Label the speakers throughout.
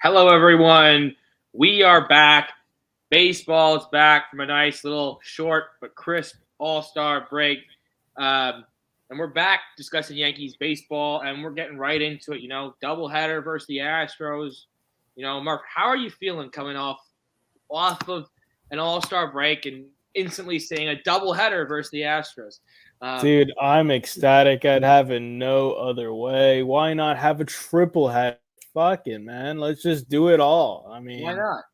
Speaker 1: Hello, everyone. We are back. Baseball is back from a nice little short but crisp all-star break. And we're back discussing Yankees baseball, and we're getting right into it. Doubleheader versus the Astros. Mark, how are you feeling coming off of an all-star break and instantly seeing a doubleheader versus the Astros?
Speaker 2: Dude, I'm ecstatic. I'd have it no other way. Why not have a triple head? Fuck it, man. Let's just do it all. I
Speaker 1: Why
Speaker 2: mean,
Speaker 1: not?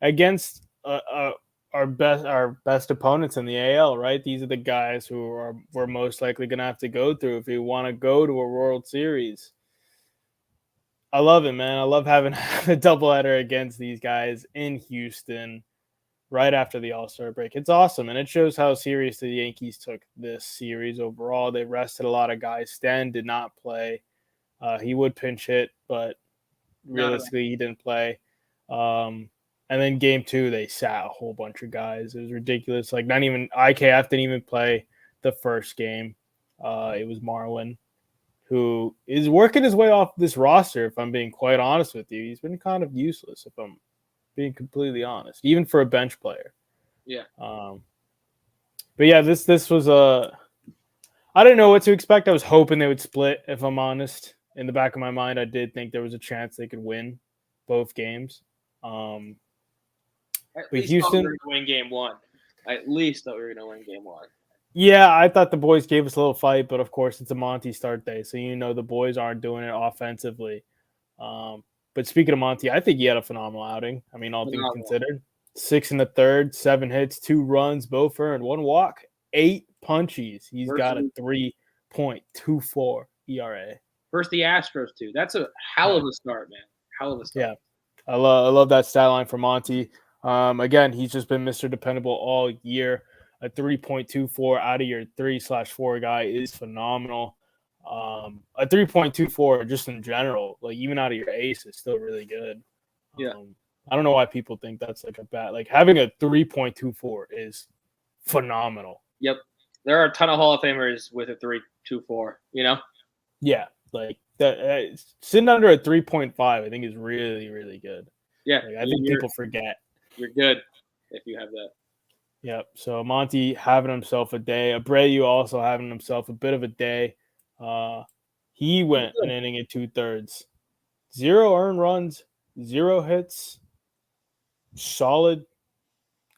Speaker 2: against our best opponents in the AL, right? These are the guys who we're most likely gonna have to go through if we want to go to a World Series. I love it, man. I love having a doubleheader against these guys in Houston right after the All-Star break. It's awesome, and it shows how serious the Yankees took this series overall. They rested a lot of guys. Stan did not play. He would pinch hit, but
Speaker 1: Not at all.
Speaker 2: realistically, he didn't play. And then game two, they sat a whole bunch of guys. It was ridiculous. Like, not even IKF didn't even play the first game. It was Marwin, who is working his way off this roster, if I'm being quite honest with you. He's been kind of useless, if I'm being completely honest, even for a bench player.
Speaker 1: Yeah.
Speaker 2: But yeah, this was a. I didn't know what to expect. I was hoping they would split. If I'm honest, in the back of my mind, I did think there was a chance they could win both games. Um,
Speaker 1: At
Speaker 2: but
Speaker 1: least thought we were
Speaker 2: Houston,
Speaker 1: going to win game one. At least thought we were going to win game one.
Speaker 2: yeah, I thought the boys gave us a little fight, but of course it's a Monty start day, so the boys aren't doing it offensively. But speaking of Monty, I think he had a phenomenal outing. I mean, all things
Speaker 1: Phenomenal.
Speaker 2: considered, 6 in the third, 7 hits, 2 runs, both earned, 1 walk, 8 punchies. He's got a
Speaker 1: Versus
Speaker 2: 3.24 ERA.
Speaker 1: versus the Astros too. That's a hell
Speaker 2: Yeah,
Speaker 1: of a start, man. Hell of a start.
Speaker 2: yeah. I love that stat line for Monty. Again, he's just been Mr. Dependable all year. A 3.24 out of your 3/4 guy is phenomenal. A 3.24 just in general, like even out of your ace, is still really good.
Speaker 1: Yeah.
Speaker 2: I don't know why people think that's like a bad. Like having a 3.24 is phenomenal.
Speaker 1: Yep. There are a ton of Hall of Famers with a 3.24.
Speaker 2: Yeah, like that sitting under a 3.5, I think is really really good.
Speaker 1: Yeah.
Speaker 2: Like I think
Speaker 1: You're
Speaker 2: people forget.
Speaker 1: you're good if you have that.
Speaker 2: Yep. So Monty having himself a day. Abreu also having himself a bit of a day. Uh, he went an inning and 2/3. 0 earned runs, 0 hits. Solid,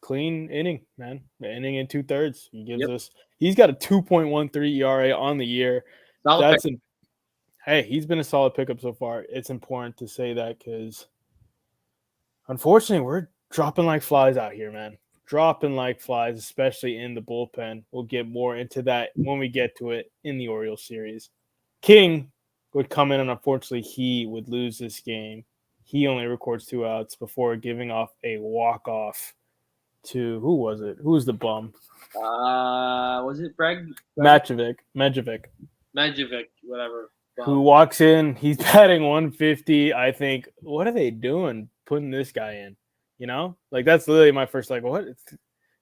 Speaker 2: clean inning, man. The inning and 2/3. He gives
Speaker 1: Yep.
Speaker 2: us. He's got a 2.13 ERA on the year.
Speaker 1: Solid pick.
Speaker 2: That's an. Hey, he's been a solid pickup so far. It's important to say that because unfortunately we're dropping like flies out here, man. Dropping like flies, especially in the bullpen. We'll get more into that when we get to it in the Orioles series. King would come in, and unfortunately, he would lose this game. He only records 2 outs before giving off a walk-off to who was it? Who was the bum?
Speaker 1: Was it Breg?
Speaker 2: Medjovic,
Speaker 1: Medjovic, whatever.
Speaker 2: who walks in. He's batting 150. I think, what are they doing putting this guy in? Like that's literally my first like, what?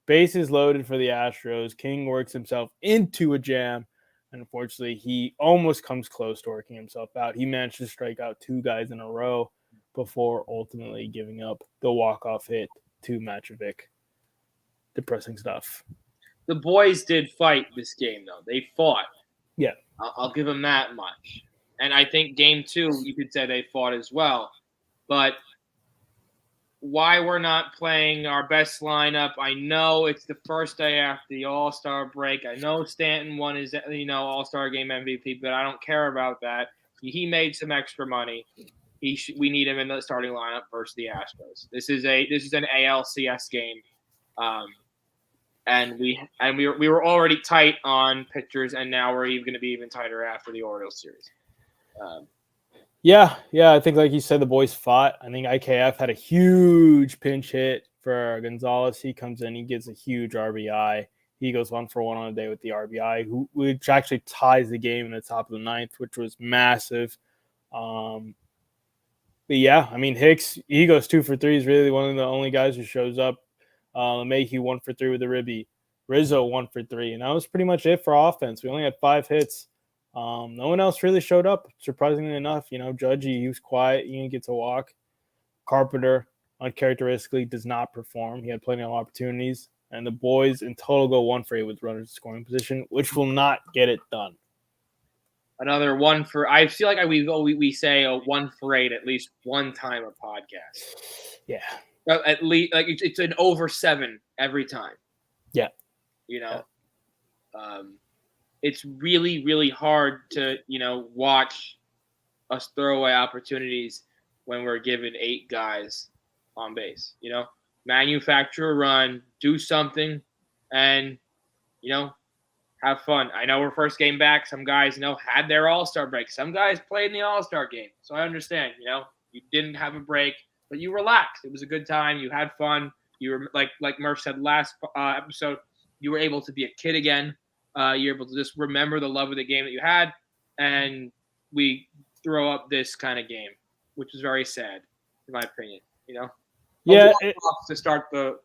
Speaker 2: Bases loaded for the Astros. King works himself into a jam. Unfortunately, he almost comes close to working himself out. He managed to strike out 2 guys in a row before ultimately giving up the walk-off hit to Matrovic. Depressing stuff.
Speaker 1: The boys did fight this game, though. They fought.
Speaker 2: Yeah.
Speaker 1: I'll give them that much. And I think game two, you could say they fought as well. But why we're not playing our best lineup, I know it's the first day after the All-Star break. I know Stanton won his All-Star game MVP, but I don't care about that. He made some extra money. We need him in the starting lineup versus the Astros. This is an ALCS game. And we were already tight on pitchers, and now we're even going to be even tighter after the Orioles series.
Speaker 2: Yeah. I think like you said, the boys fought. I think IKF had a huge pinch hit for Gonzalez. He comes in, he gets a huge RBI. He goes 1-for-1 on the day with the RBI, which actually ties the game in the top of the ninth, which was massive. But yeah, I mean Hicks, he goes 2-for-3. He's really one of the only guys who shows up. LeMahieu 1-for-3 with a ribby. Rizzo 1-for-3, and that was pretty much it for offense. We only had 5 hits. No one else really showed up, surprisingly enough. Judgy, he was quiet. He didn't get to walk. Carpenter uncharacteristically does not perform. He had plenty of opportunities, and the boys in total go 1 for 8 with runners in scoring position, which will not get it done.
Speaker 1: Another 1 for. I feel like we say a 1 for 8 at least one time a podcast.
Speaker 2: Yeah.
Speaker 1: At least like it's an over 7 every time.
Speaker 2: Yeah.
Speaker 1: It's really, really hard to, watch us throw away opportunities when we're given 8 guys on base. Manufacture a run, do something, and, have fun. I know we're first game back. Some guys, had their All-Star break. Some guys played in the All-Star game. So I understand, you didn't have a break, but you relaxed. It was a good time. You had fun. You were, like Murph said last episode, you were able to be a kid again. You're able to just remember the love of the game that you had. And we throw up this kind of game, which is very sad, in my opinion,
Speaker 2: Yeah.
Speaker 1: To start the.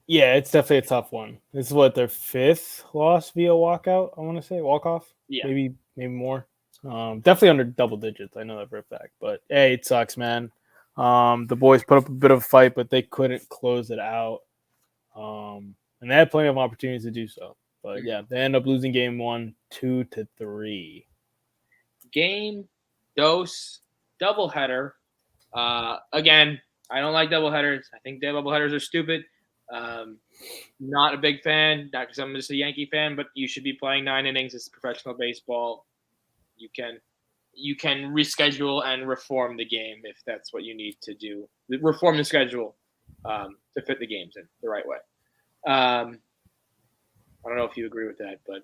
Speaker 2: Yeah, it's definitely a tough one. This is what their 5th loss via walkout. I want to say walk-off.
Speaker 1: Yeah,
Speaker 2: maybe more. Definitely under double digits. I know that for a fact. But hey, it sucks, man. The boys put up a bit of a fight, but they couldn't close it out. And they had plenty of opportunities to do so. But yeah, they end up losing game 1, 2-3.
Speaker 1: Game dose doubleheader. Again, I don't like doubleheaders. I think doubleheaders are stupid. Not a big fan, not because I'm just a Yankee fan, but you should be playing 9 innings. It's professional baseball. You can reschedule and reform the game if that's what you need to do. Reform the schedule to fit the games in the right way. I don't know if you agree with that, but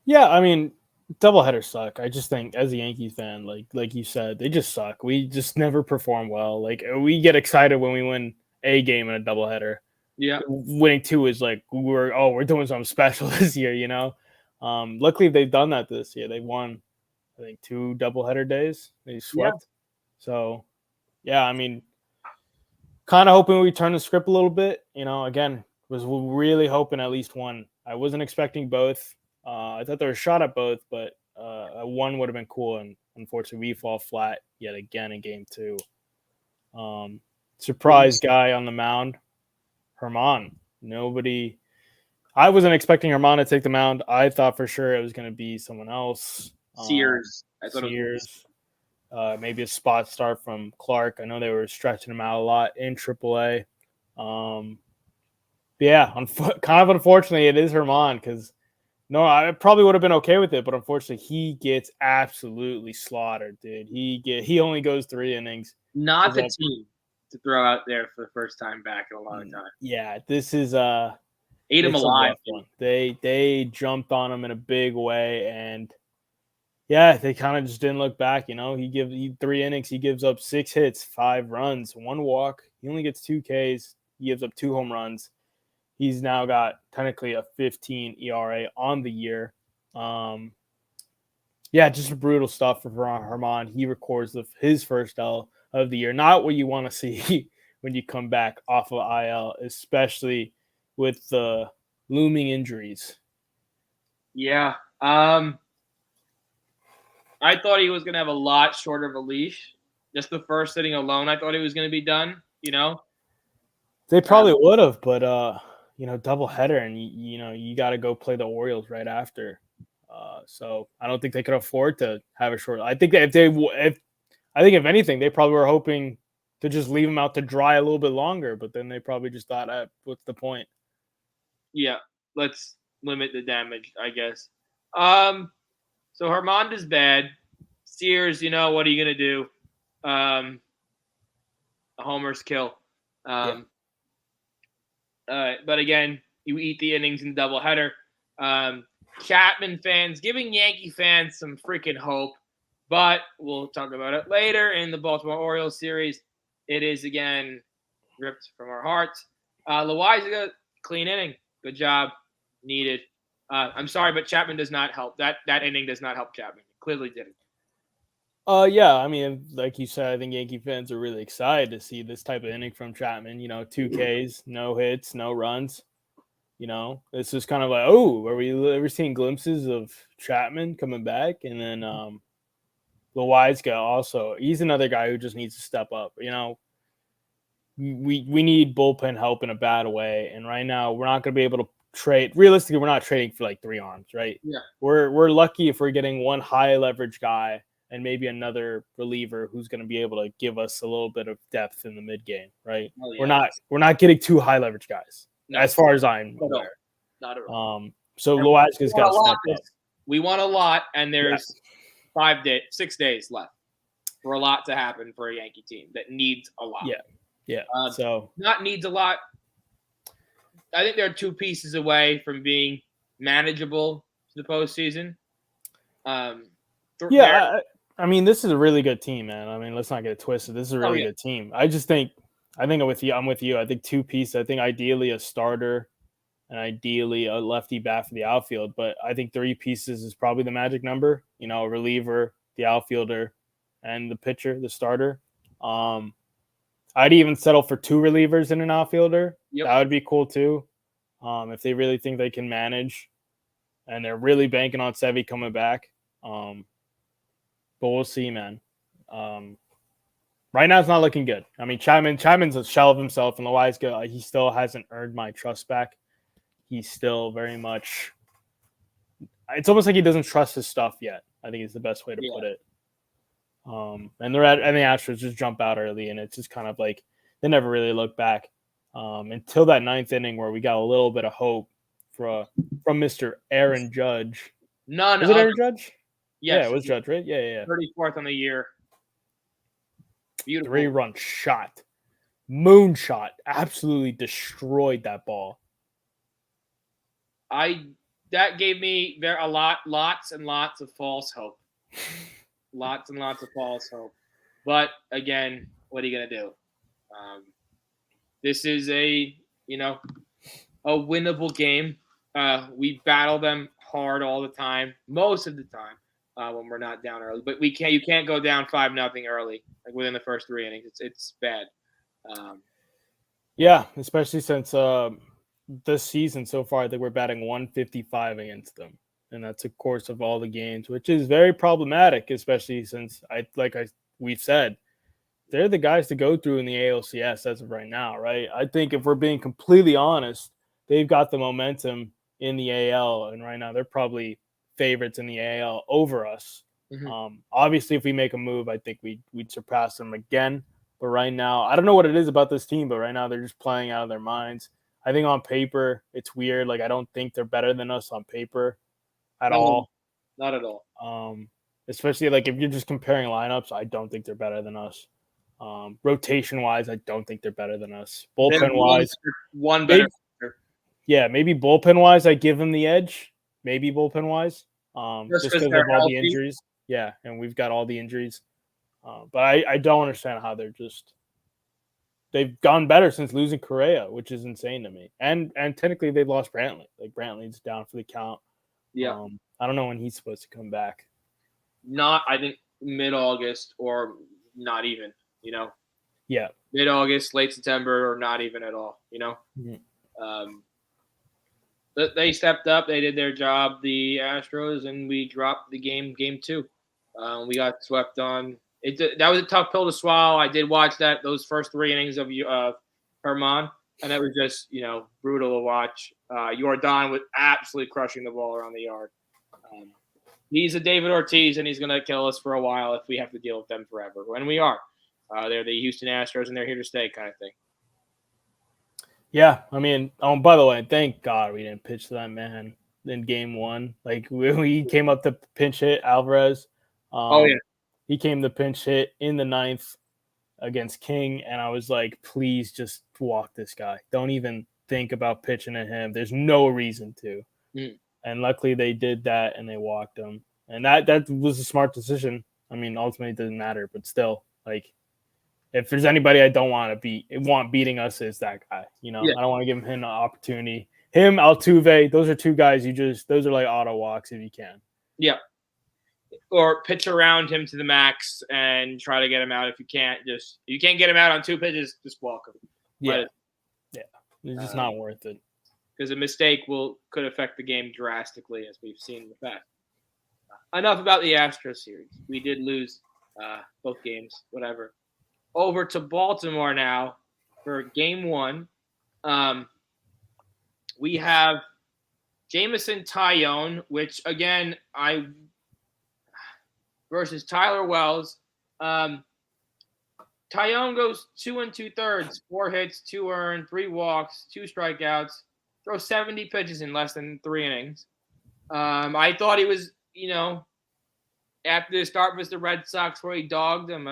Speaker 2: Yeah, I mean, doubleheaders suck. I just think as a Yankees fan, like you said, they just suck. We just never perform well. Like we get excited when we win a game in a doubleheader.
Speaker 1: Yeah,
Speaker 2: winning 2 is like we're doing something special this year, Luckily they've done that this year. They won, I think, 2 doubleheader days. They swept. Yeah. So yeah, I mean, kind of hoping we turn the script a little bit. Again, was really hoping at least one. I wasn't expecting both. I thought there was a shot at both, but one would have been cool. And unfortunately, we fall flat yet again in game 2. Surprise guy on the mound. Herman. I wasn't expecting Herman to take the mound. I thought for sure it was going to be someone else.
Speaker 1: Sears. I thought
Speaker 2: Sears. Maybe a spot start from Clark. I know they were stretching him out a lot in AAA. Yeah, kind of unfortunately, it is Herman because I probably would have been okay with it, but unfortunately, he gets absolutely slaughtered, dude. He only goes 3 innings.
Speaker 1: Not the team to throw out there for the first time back in a long time.
Speaker 2: Yeah, this is
Speaker 1: ate him alive.
Speaker 2: They jumped on him in a big way, and yeah, they kind of just didn't look back. He 3 innings, he gives up 6 hits, 5 runs, 1 walk. He only gets 2 Ks. He gives up 2 home runs. He's now got technically a 15 ERA on the year. Yeah, just brutal stuff for Herman. He records his first L of the year. Not what you want to see when you come back off of IL, especially with the looming injuries.
Speaker 1: Yeah. I thought he was going to have a lot shorter of a leash. Just the first inning alone, I thought he was going to be done,
Speaker 2: They probably would have, but, doubleheader, and, you got to go play the Orioles right after. So I don't think they could afford to have a short. I think that if anything, they probably were hoping to just leave him out to dry a little bit longer, but then they probably just thought, what's the point?
Speaker 1: Yeah, let's limit the damage, I guess. So Herman is bad. Sears, what are you going to do? A homer's kill. But again, you eat the innings in doubleheader. Chapman fans giving Yankee fans some freaking hope, but we'll talk about it later in the Baltimore Orioles series. It is again ripped from our hearts. Loaizaga, clean inning, good job, needed. I'm sorry, but Chapman does not help. That inning does not help Chapman. It clearly didn't.
Speaker 2: Yeah, I mean, like you said, I think Yankee fans are really excited to see this type of inning from Chapman. 2 Ks, no hits, no runs. It's just kind of like, are we ever seeing glimpses of Chapman coming back? And then Loaizaga also, he's another guy who just needs to step up. we need bullpen help in a bad way. And right now, we're not going to be able to trade. Realistically, we're not trading for like 3 arms, right?
Speaker 1: Yeah.
Speaker 2: We're lucky if we're getting one high leverage guy and maybe another reliever who's going to be able to give us a little bit of depth in the mid game, right?
Speaker 1: Oh, yeah.
Speaker 2: We're not getting 2 high leverage guys,
Speaker 1: No.
Speaker 2: as far as I'm
Speaker 1: Not at all.
Speaker 2: aware.
Speaker 1: Not at all.
Speaker 2: So
Speaker 1: And
Speaker 2: Loatzka's got to step up.
Speaker 1: we want a lot, and there's 6 days left for a lot to happen for a Yankee team that needs a lot.
Speaker 2: Yeah. So
Speaker 1: not needs a lot. I think they're 2 pieces away from being manageable to the postseason.
Speaker 2: I mean, this is a really good team, man. I mean, let's not get it twisted. This is a really good team. I think I'm with you. I think 2 pieces. I think ideally a starter and ideally a lefty bat for the outfield. But I think 3 pieces is probably the magic number. You know, a reliever, the outfielder, and the pitcher, the starter. I'd even settle for 2 relievers and an outfielder.
Speaker 1: Yep.
Speaker 2: That would be cool too. If they really think they can manage, and they're really banking on Sevy coming back. But we'll see, man. Right now, it's not looking good. I mean, Chapman's a shell of himself, and Loatzka, he still hasn't earned my trust back. He's still very much. It's almost like he doesn't trust his stuff yet. I think is the best way to put it. And the Astros just jump out early, and it's just kind of like they never really look back until that 9th inning where we got a little bit of hope from Mr. Aaron Judge. Was it Aaron Judge?
Speaker 1: Yes.
Speaker 2: Yeah, it was Judge, right? Yeah.
Speaker 1: 34th on the year. Beautiful.
Speaker 2: 3-run shot. Moonshot. Absolutely destroyed that ball.
Speaker 1: That gave me lots and lots of false hope. Lots and lots of false hope. But again, what are you gonna do? This is a winnable game. We battle them hard all the time, most of the time, when we're not down early. But you can't go down 5-0 early, like within the first 3 innings. It's bad.
Speaker 2: Yeah, especially since this season so far, I think we're batting 155 against them. And that's a course of all the games, which is very problematic, especially since we've said, they're the guys to go through in the ALCS as of right now, right? I think if we're being completely honest, they've got the momentum in the AL, and right now they're probably favorites in the AL over us. Mm-hmm. Obviously, if we make a move, I think we'd surpass them again. But right now, I don't know what it is about this team, but right now they're just playing out of their minds. I think on paper, it's weird. Like, I don't think they're better than us on paper at all.
Speaker 1: Not at all.
Speaker 2: Especially, like, if you're just comparing lineups, I don't think they're better than us. Rotation-wise, I don't think they're better than us. Bullpen-wise,
Speaker 1: one better.
Speaker 2: Maybe bullpen-wise, I give them the edge. Maybe bullpen-wise, just because of all the injuries. Yeah, and we've got all the injuries. But I don't understand how they've gone better since losing Correa, which is insane to me. And technically, they've lost Brantley. Like, Brantley's down for the count.
Speaker 1: Yeah.
Speaker 2: I don't know when he's supposed to come back.
Speaker 1: I think mid-August or not even,
Speaker 2: Yeah.
Speaker 1: Mid-August, late September, or not even at all,
Speaker 2: Mm-hmm.
Speaker 1: They stepped up. They did their job, the Astros, and we dropped the game 2. We got swept on. That was a tough pill to swallow. I did watch those first 3 innings of Herman, and that was just, brutal to watch. Jordan was absolutely crushing the ball around the yard. He's a David Ortiz, and he's going to kill us for a while if we have to deal with them forever. When we are. They're the Houston Astros, and they're here to stay kind of thing.
Speaker 2: Yeah, I mean, by the way, thank God we didn't pitch to that man in game 1. Like, we came up to pinch hit Alvarez. He came to pinch hit in the 9th against King, and I was like, please just walk this guy. Don't even think about pitching at him. There's no reason to.
Speaker 1: Mm.
Speaker 2: And luckily they did that, and they walked him. And that was a smart decision. I mean, ultimately it doesn't matter, but still, like, if there's anybody I don't want beating us, is that guy. I don't want to give him an opportunity. Him, Altuve, those are 2 guys those are like auto walks if you can.
Speaker 1: Yeah. Or pitch around him to the max and try to get him out. If you can't get him out on 2 pitches, just walk him.
Speaker 2: Yeah. It's just not worth it.
Speaker 1: Because a mistake could affect the game drastically, as we've seen in the past. Enough about the Astros series. We did lose both games, whatever. Over to Baltimore now. for game one. We have Jamison Tyone, which again versus Tyler Wells. Tyone goes 2 2/3, 4 hits, 2 earned, 3 walks, 2 strikeouts, throws 70 pitches in less than 3 innings. I thought he was, after the start with the Red Sox where he dogged them,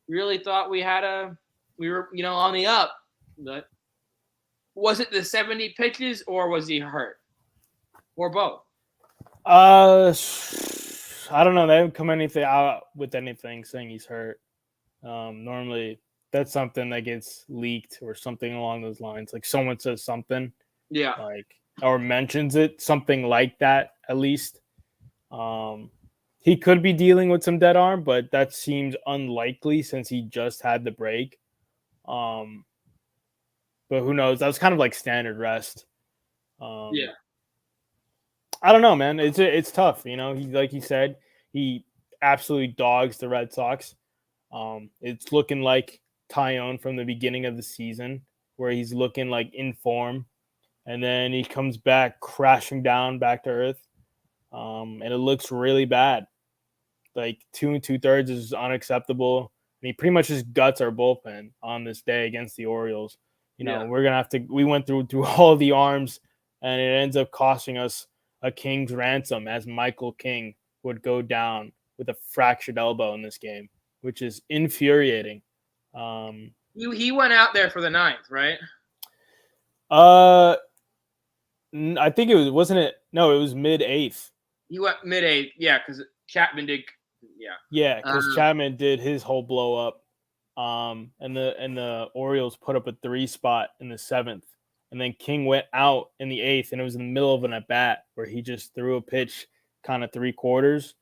Speaker 1: really thought we were, on the up. But was it the 70 pitches or was he hurt? Or both?
Speaker 2: I don't know. They haven't come out with anything saying he's hurt. Normally, that's something that gets leaked or something along those lines. Like someone says something,
Speaker 1: Yeah,
Speaker 2: or mentions it, something like that at least. He could be dealing with some dead arm, but that seems unlikely since he just had the break. But who knows? That was kind of like standard rest.
Speaker 1: yeah.
Speaker 2: I don't know, man. It's tough. He, like you said, he absolutely dogs the Red Sox. It's looking like Tyone from the beginning of the season, where he's looking like in form, and then he comes back crashing down back to earth, and it looks really bad. Like 2 2/3 is unacceptable, and he pretty much just guts our bullpen on this day against the Orioles. We're gonna have to. We went through all the arms, and it ends up costing us a king's ransom, as Michael King would go down with a fractured elbow in this game, which is infuriating.
Speaker 1: He went out there for the 9th, right?
Speaker 2: I think it was mid-8th.
Speaker 1: He went mid-8th, yeah, because Chapman did, yeah.
Speaker 2: Yeah, because Chapman did his whole blow up, and the Orioles put up a 3 spot in the 7th, and then King went out in the 8th, and it was in the middle of an at bat where he just threw a pitch, kind of 3/4.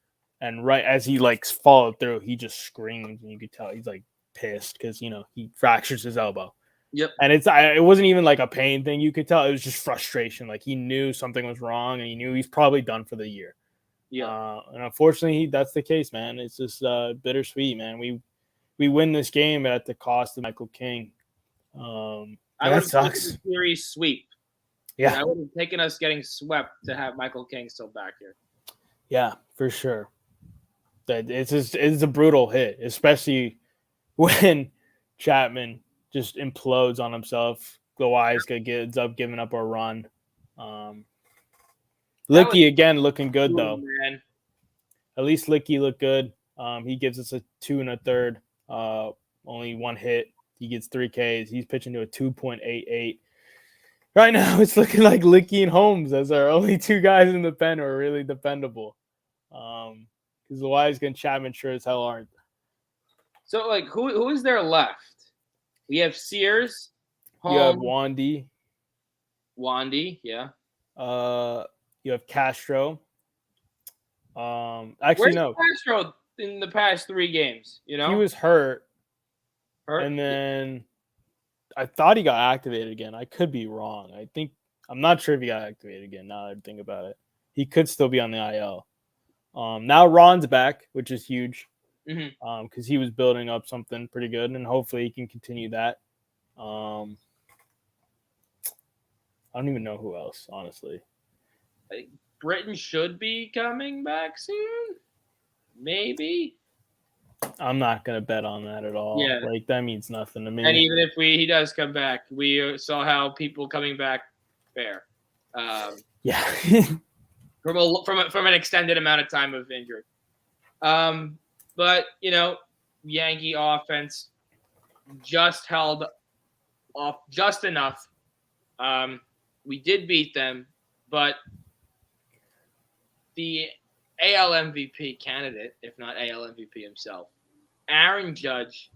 Speaker 2: And right as he followed through, he just screams, and you could tell he's pissed because he fractures his elbow.
Speaker 1: Yep.
Speaker 2: And it wasn't even like a pain thing. You could tell it was just frustration. Like he knew something was wrong, and he knew he's probably done for the year.
Speaker 1: Yeah.
Speaker 2: And unfortunately, that's the case, man. It's just bittersweet, man. We win this game at the cost of Michael King. That sucks.
Speaker 1: A series sweep.
Speaker 2: Yeah,
Speaker 1: I would have taken us getting swept to have Michael King still back here.
Speaker 2: Yeah, for sure. That it's a brutal hit, especially when Chapman just implodes on himself. Loaiska gets up, giving up a run. Licky again looking good though.
Speaker 1: Man.
Speaker 2: At least Licky looked good. He gives us a 2 1/3. Only 1 hit. He gets 3 Ks. He's pitching to a 2.88. Right now, it's looking like Licky and Holmes as our only 2 guys in the pen who are really dependable. Because Loaiska and Chapman sure as hell aren't.
Speaker 1: So, who is there left? We have Sears.
Speaker 2: Holmes, you have Wandy.
Speaker 1: Yeah.
Speaker 2: You have Castro.
Speaker 1: Where's
Speaker 2: no.
Speaker 1: Castro in the past 3 games?
Speaker 2: He was hurt. And then I thought he got activated again. I could be wrong. I'm not sure if he got activated again now that I think about it. He could still be on the IL. Now Ron's back, which is huge. Because he was building up something pretty good, and hopefully he can continue that. I don't even know who else, honestly.
Speaker 1: I think Britton should be coming back soon. Maybe.
Speaker 2: I'm not going to bet on that at all.
Speaker 1: Yeah.
Speaker 2: That means nothing to me.
Speaker 1: And even if he does come back, we saw how people coming back fare.
Speaker 2: Yeah.
Speaker 1: from an extended amount of time of injury. But, Yankee offense just held off just enough. We did beat them, but the AL MVP candidate, if not AL MVP himself, Aaron Judge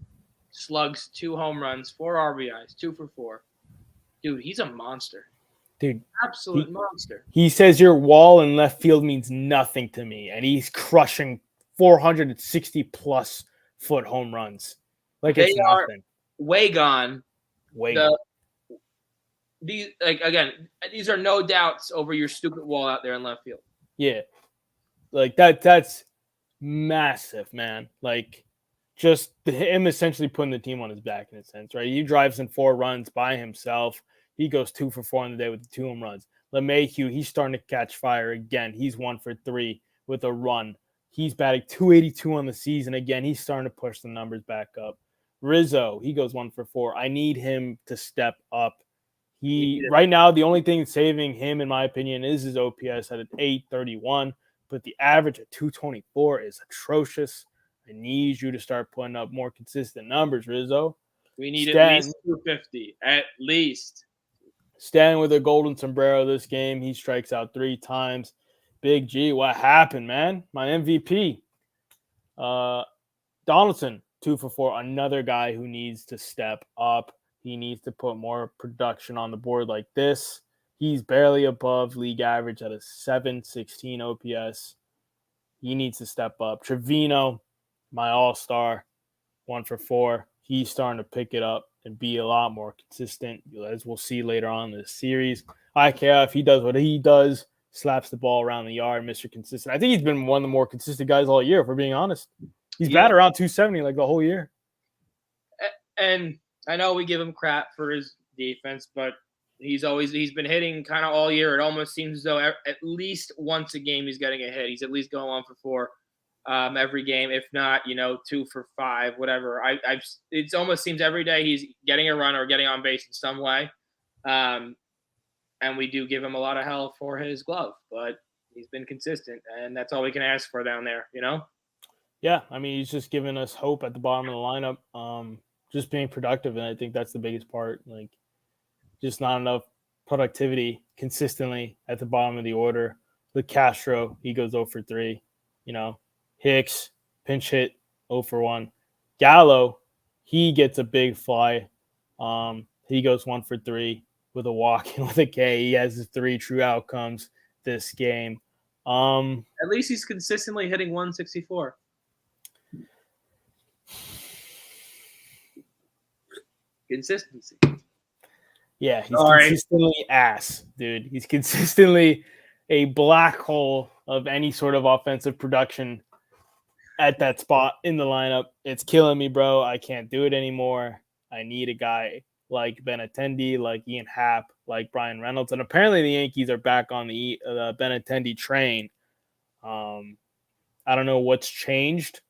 Speaker 1: slugs 2 home runs, 4 RBIs, 2 for 4. Dude, he's a monster.
Speaker 2: Dude,
Speaker 1: absolute monster.
Speaker 2: He says your wall in left field means nothing to me, and he's crushing 460 plus foot home runs. It's nothing.
Speaker 1: Way gone.
Speaker 2: Way gone.
Speaker 1: These are no doubts over your stupid wall out there in left field.
Speaker 2: Yeah. That's massive, man. just him essentially putting the team on his back in a sense, right? He drives in 4 runs by himself. He goes 2 for 4 on the day with the 2 home runs. LeMahieu, he's starting to catch fire again. He's 1 for 3 with a run. He's batting 282 on the season again. He's starting to push the numbers back up. Rizzo, he goes 1 for 4. I need him to step up. He right now, the only thing saving him, in my opinion, is his OPS at an 831, but the average at 224 is atrocious. I need you to start putting up more consistent numbers, Rizzo.
Speaker 1: We need at least 250, at least.
Speaker 2: Stan with a golden sombrero this game. He strikes out 3 times. Big G, what happened, man? My MVP. Donaldson, 2 for 4. Another guy who needs to step up. He needs to put more production on the board like this. He's barely above league average at a 716 OPS. He needs to step up. Trevino, my all-star, 1 for 4. He's starting to pick it up and be a lot more consistent, as we'll see later on in the series. IKF, he does what he does, slaps the ball around the yard, Mr. Consistent. I think he's been one of the more consistent guys all year, if we're being honest. He's batted around 270 like the whole year.
Speaker 1: And I know we give him crap for his defense, but he's been hitting kind of all year. It almost seems as though at least once a game he's getting a hit. He's at least going 1 for 4 every game, if not 2 for 5, whatever. It almost seems every day he's getting a run or getting on base in some way. And we do give him a lot of hell for his glove, but he's been consistent, and that's all we can ask for down there,
Speaker 2: Yeah, I mean, he's just giving us hope at the bottom of the lineup. Just being productive, and I think that's the biggest part. Like, just not enough productivity consistently at the bottom of the order. With Castro, he goes 0 for 3. Hicks, pinch hit, 0 for 1. Gallo, he gets a big fly. He goes 1 for 3 with a walk and with a K. He has his 3 true outcomes this game.
Speaker 1: At least he's consistently hitting 164. Consistency.
Speaker 2: Yeah, he's consistently ass, dude. He's consistently a black hole of any sort of offensive production at that spot in the lineup. It's killing me, bro. I can't do it anymore. I need a guy like Benintendi, like Ian Happ, like Brian Reynolds. And apparently the Yankees are back on the Benintendi train. I don't know what's changed.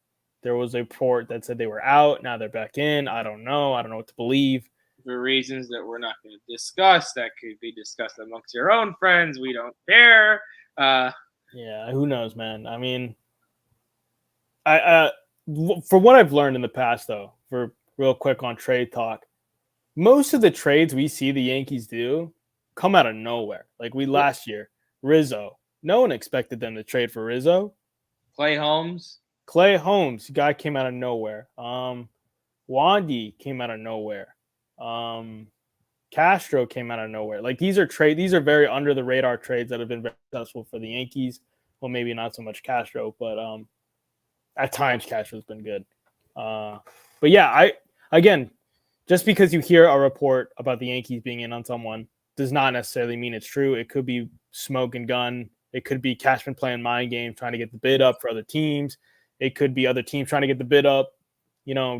Speaker 2: There was a report that said they were out. Now they're back in. I don't know. I don't know what to believe.
Speaker 1: For reasons that we're not going to discuss, that could be discussed amongst your own friends. We don't care.
Speaker 2: Yeah, who knows, man? I mean, for what I've learned in the past, though, for real quick on trade talk, most of the trades we see the Yankees do come out of nowhere. Like last year, Rizzo. No one expected them to trade for Rizzo.
Speaker 1: Clay Holmes,
Speaker 2: guy came out of nowhere. Wandy came out of nowhere. Castro came out of nowhere. Like these are very under the radar trades that have been very successful for the Yankees. Well, maybe not so much Castro, but at times Castro's been good. But yeah, just because you hear a report about the Yankees being in on someone does not necessarily mean it's true. It could be smoke and gun. It could be Cashman playing mind game, trying to get the bid up for other teams. It could be other teams trying to get the bid up,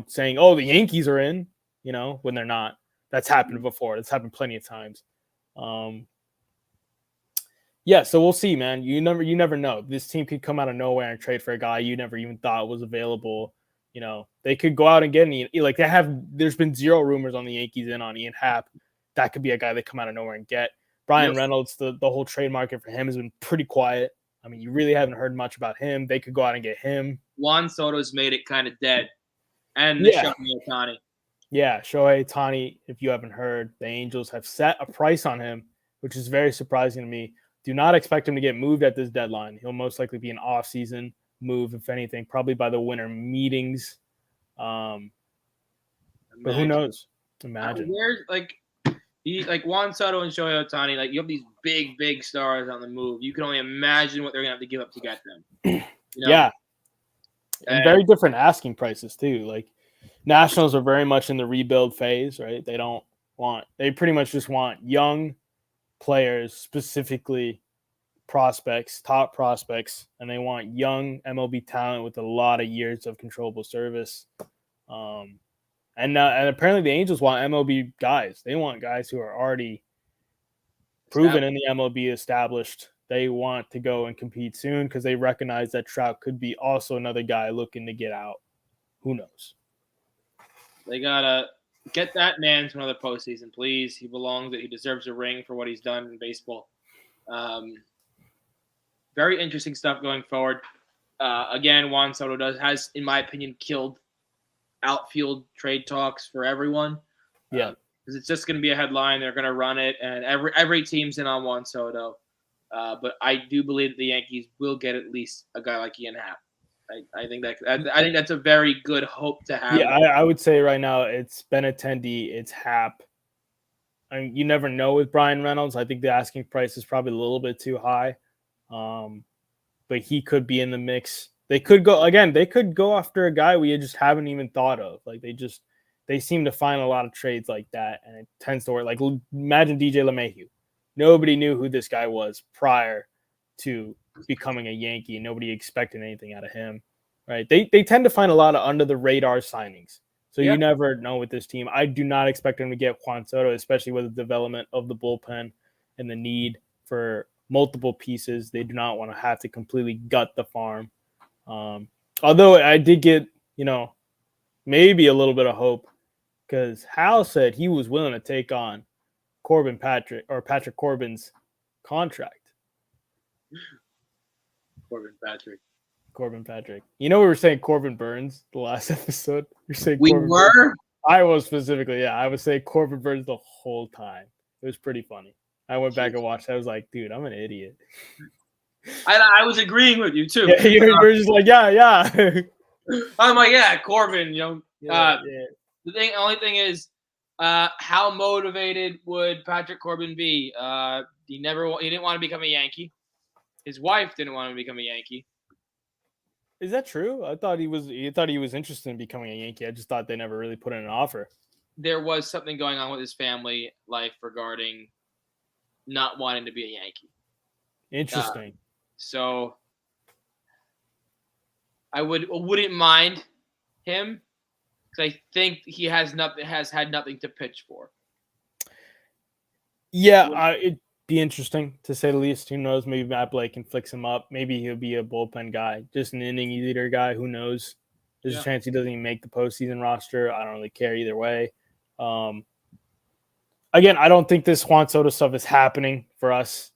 Speaker 2: saying, oh, the Yankees are in, when they're not. That's happened before. That's happened plenty of times. Yeah, so we'll see, man. You never know. This team could come out of nowhere and trade for a guy you never even thought was available. They could go out and get there's been 0 rumors on the Yankees in on Ian Happ. That could be a guy they come out of nowhere and get. Brian Reynolds, the whole trade market for him has been pretty quiet. I mean, you really haven't heard much about him. They could go out and get him.
Speaker 1: Juan Soto's made it kind of dead. And Shohei Ohtani.
Speaker 2: Yeah, Shohei Ohtani, if you haven't heard, the Angels have set a price on him, which is very surprising to me. Do not expect him to get moved at this deadline. He'll most likely be an off-season move, if anything, probably by the winter meetings. But who knows? Imagine.
Speaker 1: Like Juan Soto and Shohei Ohtani, you have these big stars on the move. You can only imagine what they're gonna have to give up to get them.
Speaker 2: Yeah, and very different asking prices too. Like Nationals are very much in the rebuild phase, right? They pretty much just want young players, specifically prospects, top prospects, and they want young MLB talent with a lot of years of controllable service. And apparently the Angels want MLB guys. They want guys who are already proven in the MLB, established. They want to go and compete soon because they recognize that Trout could be also another guy looking to get out. Who knows?
Speaker 1: They gotta get that man to another postseason, please. He belongs. He deserves a ring for what he's done in baseball. Very interesting stuff going forward. Again, Juan Soto has, in my opinion, killed outfield trade talks for everyone.
Speaker 2: Yeah,
Speaker 1: because it's just going to be a headline. They're going to run it, and every team's in on Juan Soto. But I do believe that the Yankees will get at least a guy like Ian Happ. I think that's a very good hope to have.
Speaker 2: Yeah, I would say right now it's Benintendi, it's Happ. I mean, you never know with Brian Reynolds. I think the asking price is probably a little bit too high, but he could be in the mix. They could go after a guy we just haven't even thought of. Like they seem to find a lot of trades like that, and it tends to work. Like imagine DJ LeMahieu. Nobody knew who this guy was prior to becoming a Yankee. Nobody expected anything out of him, right? They tend to find a lot of under the radar signings. So you never know with this team. I do not expect them to get Juan Soto, especially with the development of the bullpen and the need for multiple pieces. They do not want to have to completely gut the farm. Although I did get, maybe a little bit of hope because Hal said he was willing to take on Patrick Corbin's contract. Corbin Patrick. We were saying Corbin Burns the last episode. You're saying Corbin
Speaker 1: were?
Speaker 2: Burns. I was specifically, yeah. I was saying Corbin Burns the whole time. It was pretty funny. I went back and watched. I was like, dude, I'm an idiot.
Speaker 1: I was agreeing with you too.
Speaker 2: Yeah, you're just like, yeah.
Speaker 1: I'm like, yeah, Corbin. The only thing is, how motivated would Patrick Corbin be? He didn't want to become a Yankee. His wife didn't want to become a Yankee.
Speaker 2: Is that true? I thought he was interested in becoming a Yankee. I just thought they never really put in an offer.
Speaker 1: There was something going on with his family life regarding not wanting to be a Yankee.
Speaker 2: Interesting.
Speaker 1: So I wouldn't mind him because I think he has had nothing to pitch for.
Speaker 2: Yeah, it'd be interesting to say the least. Who knows? Maybe Matt Blake can fix him up. Maybe he'll be a bullpen guy, just an inning leader guy. Who knows? There's a chance he doesn't even make the postseason roster. I don't really care either way. Again, I don't think this Juan Soto stuff is happening for us.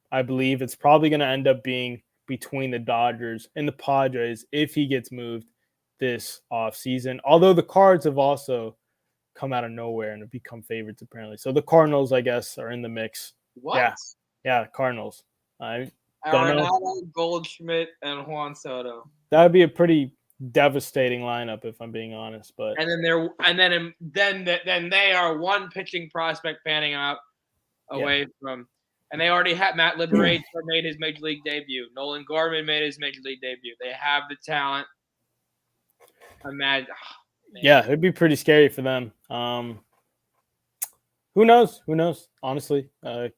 Speaker 2: I believe it's probably going to end up being between the Dodgers and the Padres if he gets moved this offseason. Although the Cards have also come out of nowhere and have become favorites apparently. So the Cardinals, I guess, are in the mix.
Speaker 1: What?
Speaker 2: Yeah, Cardinals.
Speaker 1: Arenado, Goldschmidt, and Juan Soto.
Speaker 2: That would be a pretty devastating lineup if I'm being honest. But
Speaker 1: then they are one pitching prospect panning out away from. And they already had Matt Liberator made his major league debut. Nolan Gorman made his major league debut. They have the talent. Imagine.
Speaker 2: Yeah, it'd be pretty scary for them. Who knows? Honestly,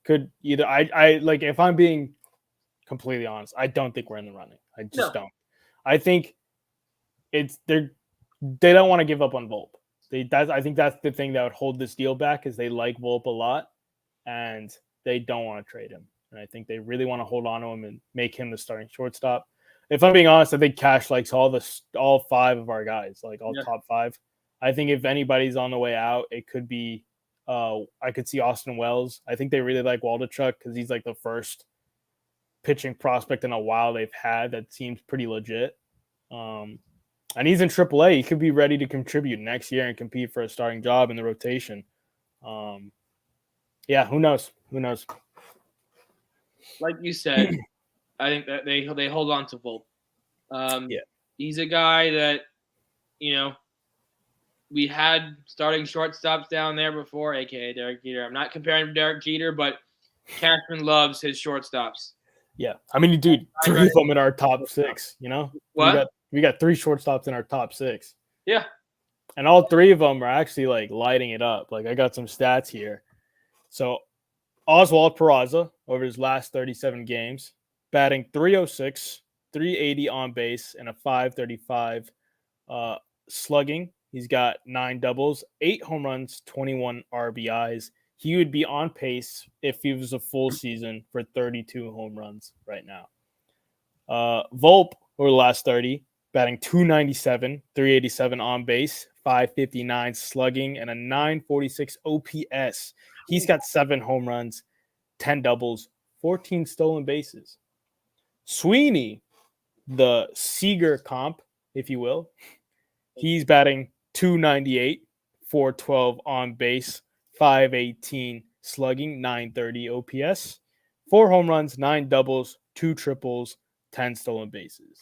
Speaker 2: could either. I like if I'm being completely honest. I don't think we're in the running. I just don't. I think they don't want to give up on Volpe. I think that's the thing that would hold this deal back is they like Volpe a lot, and they don't want to trade him. And I think they really want to hold on to him and make him the starting shortstop. If I'm being honest, I think Cash likes all five of our guys, like top five. I think if anybody's on the way out, it could be I could see Austin Wells. I think they really like Waldichuk because he's like the first pitching prospect in a while they've had that seems pretty legit. And he's in AAA. He could be ready to contribute next year and compete for a starting job in the rotation. Yeah, who knows?
Speaker 1: Like you said, I think that they hold on to Volpe. He's a guy that, we had starting shortstops down there before, a.k.a. Derek Jeter. I'm not comparing to Derek Jeter, but Cashman loves his shortstops.
Speaker 2: Yeah. I mean, dude, three of them in our top six,
Speaker 1: What?
Speaker 2: We got three shortstops in our top six.
Speaker 1: Yeah.
Speaker 2: And all three of them are actually, like, lighting it up. Like, I got some stats here. So, Oswald Peraza, over his last 37 games, batting .306, .380 on base, and a .535 slugging. He's got 9 doubles, 8 home runs, 21 RBIs. He would be on pace if he was a full season for 32 home runs right now. Volpe, over the last 30, batting 297, 387 on base, 559 slugging, and a 946 OPS. He's got 7 home runs, 10 doubles, 14 stolen bases. Sweeney, the Seager comp, if you will, he's batting 298, 412 on base, 518 slugging, 930 OPS, 4 home runs, 9 doubles, 2 triples, 10 stolen bases.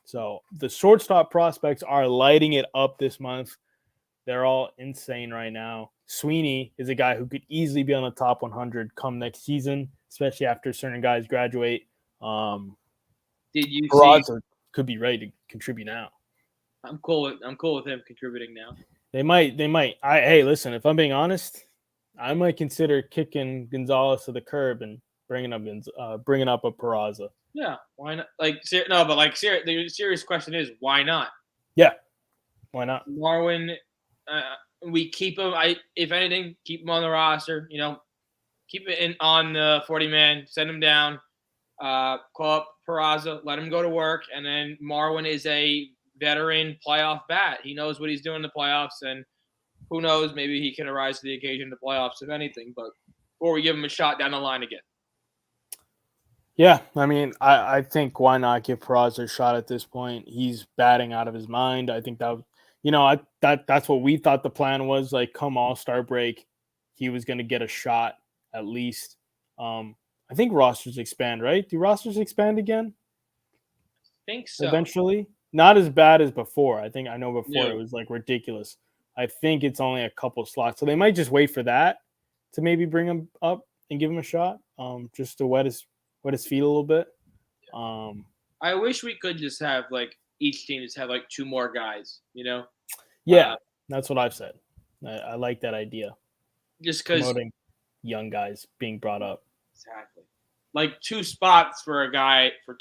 Speaker 2: So the shortstop prospects are lighting it up this month. They're all insane right now. Sweeney is a guy who could easily be on the top 100 come next season, especially after certain guys graduate.
Speaker 1: Did you
Speaker 2: Peraza could be ready to contribute now.
Speaker 1: I'm cool with him contributing now.
Speaker 2: They might. Hey, listen, if I'm being honest, I might consider kicking Gonzalez to the curb and bringing up a Peraza.
Speaker 1: Yeah, why not? The serious question is, why not?
Speaker 2: Yeah, why not?
Speaker 1: Marwin, we keep him. If anything, keep him on the roster. Keep it on the 40-man. Send him down. Call up Peraza. Let him go to work. And then Marwin is a veteran playoff bat. He knows what he's doing in the playoffs, and who knows, maybe he can arise to the occasion in the playoffs, if anything. Or we give him a shot down the line again.
Speaker 2: Yeah, I mean, I think why not give Peraza a shot at this point? He's batting out of his mind. I think that's what we thought the plan was. Like, come All-Star break, he was going to get a shot at least. I think rosters expand, right? Do rosters expand again?
Speaker 1: I think so.
Speaker 2: Eventually, not as bad as before. I know before
Speaker 1: No.
Speaker 2: It was like ridiculous. I think it's only a couple slots, so they might just wait for that to maybe bring him up and give him a shot, just to wet his feet a little bit.
Speaker 1: I wish we could just have each team just have 2 more guys,
Speaker 2: Yeah, that's what I've said. I like that idea.
Speaker 1: Just because
Speaker 2: promoting young guys being brought up.
Speaker 1: Exactly. 2 spots for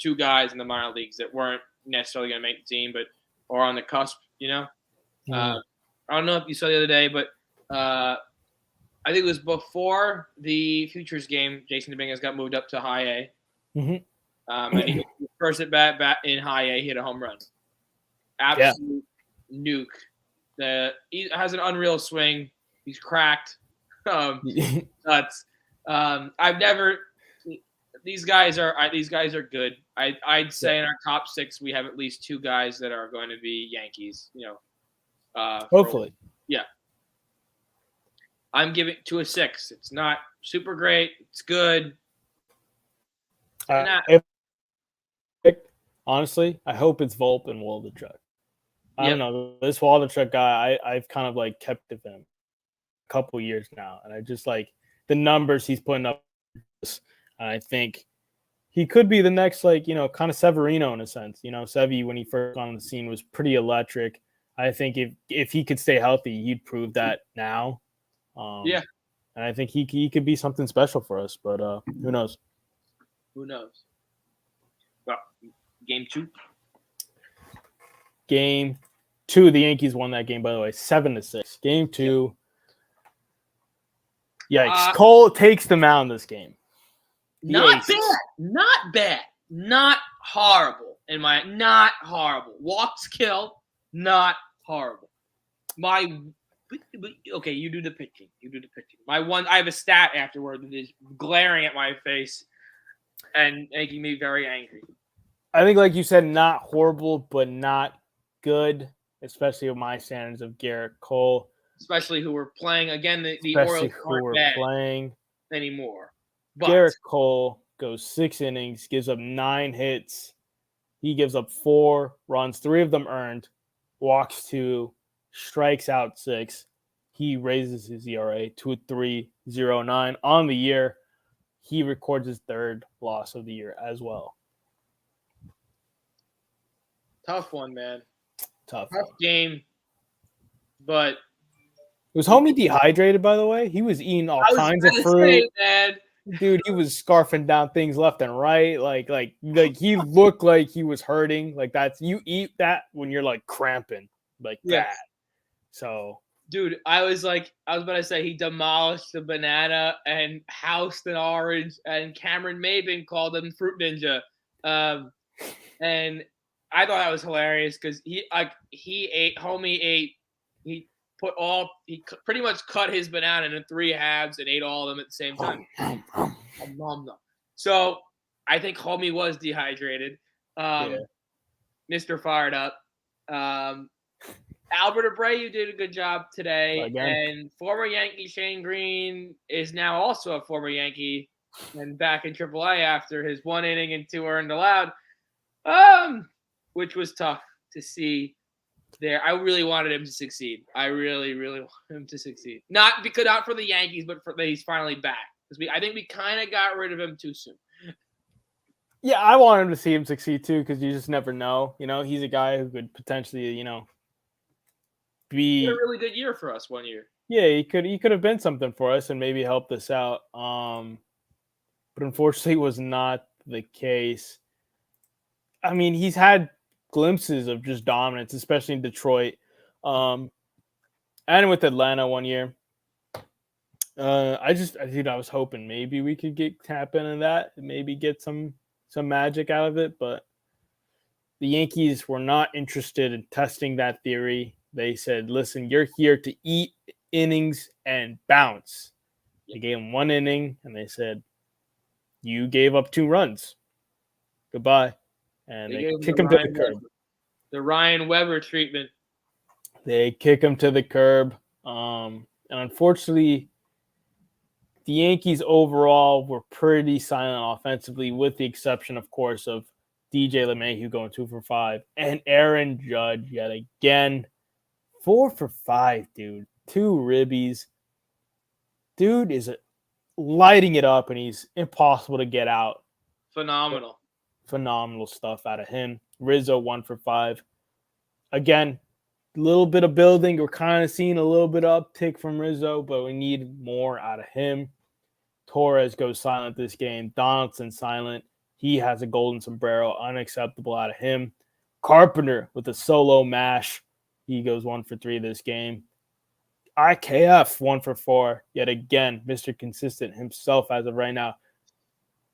Speaker 1: 2 guys in the minor leagues that weren't necessarily going to make the team, but or on the cusp, I don't know if you saw the other day, but I think it was before the Futures game, Jason Dominguez got moved up to high A.
Speaker 2: Mm-hmm.
Speaker 1: And he first at bat in high A, hit a home run. Absolute nuke. He has an unreal swing. He's cracked. Nuts. I've never. These guys are good. I'd say in our top 6 we have at least 2 guys that are going to be Yankees.
Speaker 2: Hopefully.
Speaker 1: Yeah. I'm giving to a 6. It's not super great. It's good.
Speaker 2: Honestly, I hope it's Volpe and Waldichuk. I don't know. This Waldichuk guy, I've kind of kept with him a couple years now, and I just the numbers he's putting up. And I think he could be the next, kind of Severino in a sense. Sevy, when he first got on the scene, was pretty electric. I think if he could stay healthy, he'd prove that now. And I think he could be something special for us, but who knows?
Speaker 1: Who knows? Well, game 2.
Speaker 2: Game 2, the Yankees won that game, by the way, 7-6. Game 2. Yikes. Cole takes the mound this game.
Speaker 1: Not bad. Not horrible. Not horrible. Walks killed. Not horrible. Okay, you do the pitching. I have a stat afterward that is glaring at my face and making me very angry.
Speaker 2: I think, like you said, not horrible, but not good, especially with my standards of Garrett Cole.
Speaker 1: Especially who were playing again. The Orioles aren't bad
Speaker 2: playing
Speaker 1: anymore. But
Speaker 2: Garrett Cole goes 6 innings, gives up 9 hits. He gives up 4 runs, 3 of them earned, walks 2, strikes out 6. He raises his ERA to a 3.09 on the year. He records his 3rd loss of the year as well.
Speaker 1: Tough one, man.
Speaker 2: Tough
Speaker 1: game. But
Speaker 2: was homie dehydrated, by the way? He was eating all kinds of fruit.
Speaker 1: Man.
Speaker 2: Dude, he was scarfing down things left and right. Like he looked like he was hurting. That's you eat that when you're cramping. like
Speaker 1: Yes.
Speaker 2: bad. So,
Speaker 1: dude, I was about to say he demolished the banana and housed an orange, and Cameron Maben called him Fruit Ninja. And I thought that was hilarious because he pretty much cut his banana into 3 halves and ate all of them at the same time. So I think homie was dehydrated. Mr. Fired Up. Albert Abreu did a good job today.
Speaker 2: Again.
Speaker 1: And former Yankee Shane Green is now also a former Yankee and back in AAA after his 1 inning and 2 earned allowed, which was tough to see there. I really wanted him to succeed. I really, really want him to succeed. Not for the Yankees, but for that he's finally back. Because I think we kind of got rid of him too soon.
Speaker 2: Yeah, I want him to see him succeed too, because you just never know. You know, he's a guy who could potentially,
Speaker 1: He had a really good year for us 1 year.
Speaker 2: Yeah, he could have been something for us and maybe helped us out. But unfortunately, was not the case. I mean, he's had glimpses of just dominance, especially in Detroit, and with Atlanta 1 year. I was hoping maybe we could tap into that, and maybe get some magic out of it, but the Yankees were not interested in testing that theory. They said, listen, you're here to eat innings and bounce. They gave him 1 inning, and they said, you gave up 2 runs. Goodbye. And they kick him to the curb.
Speaker 1: The Ryan Weber treatment.
Speaker 2: They kick him to the curb. And unfortunately, the Yankees overall were pretty silent offensively, with the exception, of course, of DJ LeMahieu going 2 for 5. And Aaron Judge yet again, 4 for 5, dude. 2 ribbies. Dude is lighting it up, and he's impossible to get out.
Speaker 1: Phenomenal.
Speaker 2: Phenomenal stuff out of him. Rizzo 1 for 5. Again, a little bit of building. We're kind of seeing a little bit of uptick from Rizzo, but we need more out of him. Torres goes silent this game. Donaldson silent. He has a golden sombrero. Unacceptable out of him. Carpenter with a solo mash. He goes 1 for 3 this game. IKF 1 for 4. Yet again, Mr. Consistent himself as of right now.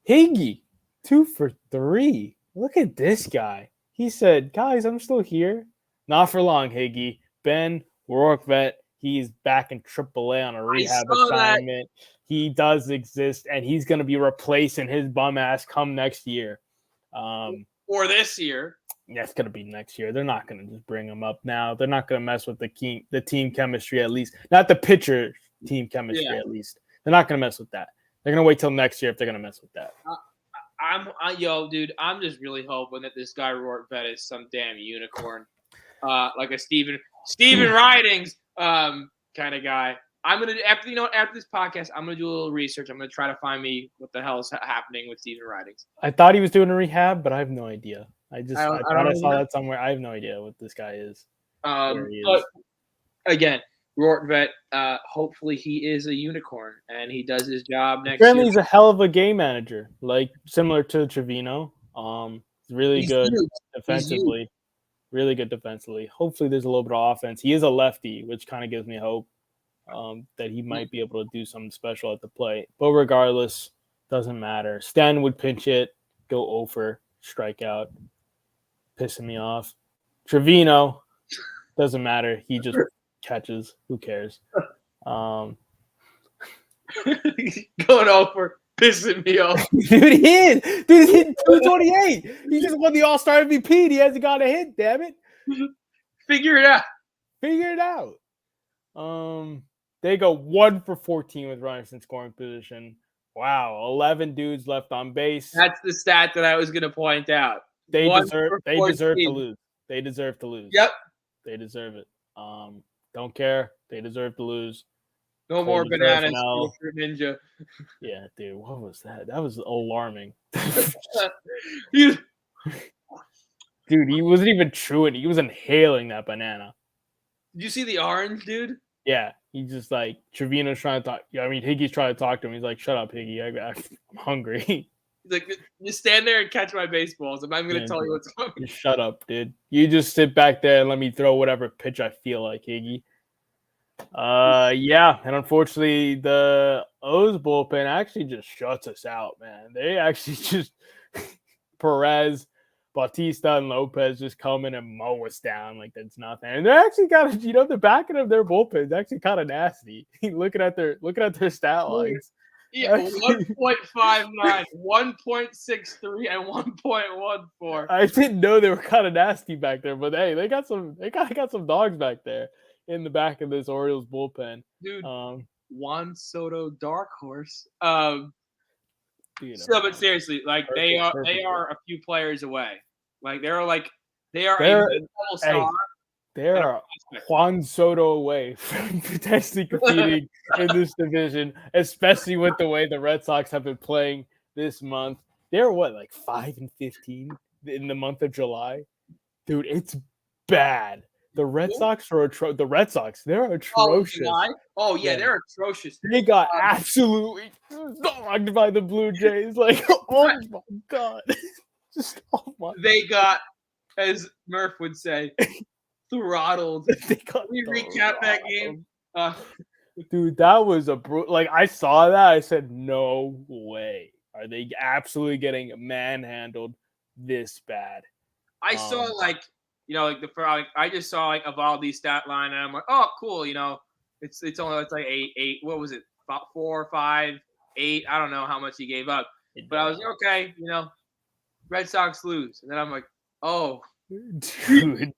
Speaker 2: Higgy 2 for 3. Look at this guy. He said, guys, I'm still here. Not for long, Higgy. Ben, Rourke vet. He's back in AAA on a rehab assignment. He does exist, and he's going to be replacing his bum ass come next year.
Speaker 1: Or this year.
Speaker 2: Yeah, it's going to be next year. They're not going to just bring him up now. They're not going to mess with the team chemistry, at least. Not the pitcher team chemistry, at least. They're not going to mess with that. They're going to wait till next year if they're going to mess with that.
Speaker 1: Dude, I'm just really hoping that this guy Rourke vet is some damn unicorn. Like a Steven Ridings kind of guy. I'm gonna after this podcast, I'm gonna do a little research. I'm gonna try to find me what the hell is happening with Steven Ridings.
Speaker 2: I thought he was doing a rehab, but I have no idea. I thought I saw that somewhere. I have no idea what this guy is.
Speaker 1: But again, Rourke vet. Hopefully he is a unicorn and he does his job next
Speaker 2: Apparently
Speaker 1: year.
Speaker 2: He's a hell of a game manager, like similar to Trevino. He's good defensively. Really good defensively. Hopefully there's a little bit of offense. He is a lefty, which kind of gives me hope that he might be able to do something special at the plate. But regardless, doesn't matter. Stan would pinch it, go over, strike out, pissing me off. Trevino, doesn't matter. He just catches. Who cares?
Speaker 1: Going over, pissing me off.
Speaker 2: Dude, he hit 228. He just won the All-Star MVP. He hasn't got a hit, damn it.
Speaker 1: Figure it out.
Speaker 2: They go 1 for 14 with runners in scoring position. Wow, 11 dudes left on base.
Speaker 1: That's the stat that I was going to point out.
Speaker 2: They deserve to lose. They deserve to lose.
Speaker 1: Yep.
Speaker 2: They deserve it. Don't care. They deserve to lose.
Speaker 1: No more bananas, Ninja.
Speaker 2: Yeah, dude, what was that? That was alarming.
Speaker 1: Dude,
Speaker 2: he wasn't even chewing. He was inhaling that banana.
Speaker 1: Did you see the orange, dude?
Speaker 2: Yeah, he's just like, Trevino's trying to talk. I mean, Higgy's trying to talk to him. He's like, shut up, Higgy. I'm hungry.
Speaker 1: He's like, "You stand there and catch my baseballs. I'm going to tell you what's coming."
Speaker 2: Just shut up, dude. You just sit back there and let me throw whatever pitch I feel like, Iggy. Yeah, and unfortunately, the O's bullpen actually just shuts us out, man. They actually just Perez, Bautista, and Lopez just come in and mow us down like that's nothing. And they're actually kind of, the backing of their bullpen is actually kind of nasty. looking at their stat lines.
Speaker 1: Yeah, 1.59, 1.63, and 1.14.
Speaker 2: I didn't know they were kind of nasty back there, but hey, they kind of got some dogs back there in the back of this Orioles bullpen.
Speaker 1: Dude, Juan Soto, dark horse.
Speaker 2: So,
Speaker 1: but seriously, like they are a few players away. Like they are
Speaker 2: they're Juan Soto away from potentially competing in this division, especially with the way the Red Sox have been playing this month. They're 5-15 in the month of July, dude. It's bad. The Red Sox are they're atrocious.
Speaker 1: Oh yeah, they're atrocious.
Speaker 2: They got absolutely dogged by the Blue Jays. Like, oh my god,
Speaker 1: They got, as Murph would say, throttled. We recap that game.
Speaker 2: Dude, that was I saw that. I said, no way. Are they absolutely getting manhandled this bad?
Speaker 1: I saw I just saw Evaldi's stat line, and I'm like, oh, cool. It's only like eight. What was it? 4, 5, 8. I don't know how much he gave up, but I was like, okay. Red Sox lose, and then I'm like, oh,
Speaker 2: dude,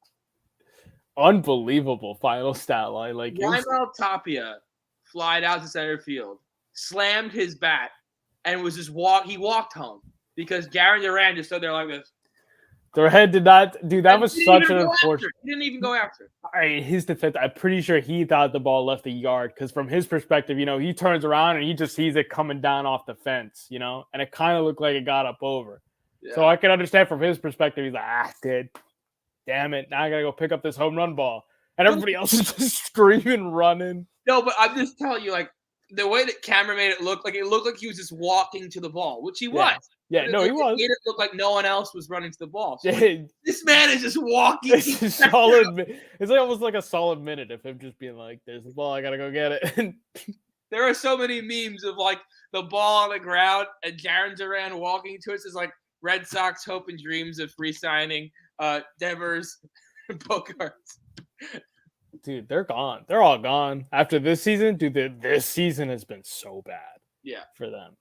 Speaker 2: unbelievable final stat line. Like
Speaker 1: Raimel Tapia flied out to center field, slammed his bat, and was just He walked home because Garen Duran just stood there like this.
Speaker 2: Their head did not, dude. That was such an unfortunate.
Speaker 1: He didn't even go after.
Speaker 2: His defense, I'm pretty sure he thought the ball left the yard because from his perspective, he turns around and he just sees it coming down off the fence, and it kind of looked like it got up over. Yeah. So I can understand from his perspective. He's like, dude, damn it. Now I got to go pick up this home run ball. And everybody else is just screaming, running.
Speaker 1: No, but I'm just telling you, the way that camera made it looked like he was just walking to he was.
Speaker 2: He was.
Speaker 1: It made it look like no one else was running to the ball. So this man is just walking.
Speaker 2: It's solid. It's almost like a solid minute of him just being like, "There's the ball. I gotta go get it."
Speaker 1: There are so many memes of the ball on the ground and Jaren Duran walking to us is like Red Sox hope and dreams of re-signing Devers and Bogarts.
Speaker 2: Dude, they're gone. They're all gone after this season. Dude, this season has been so bad.
Speaker 1: Yeah,
Speaker 2: for them.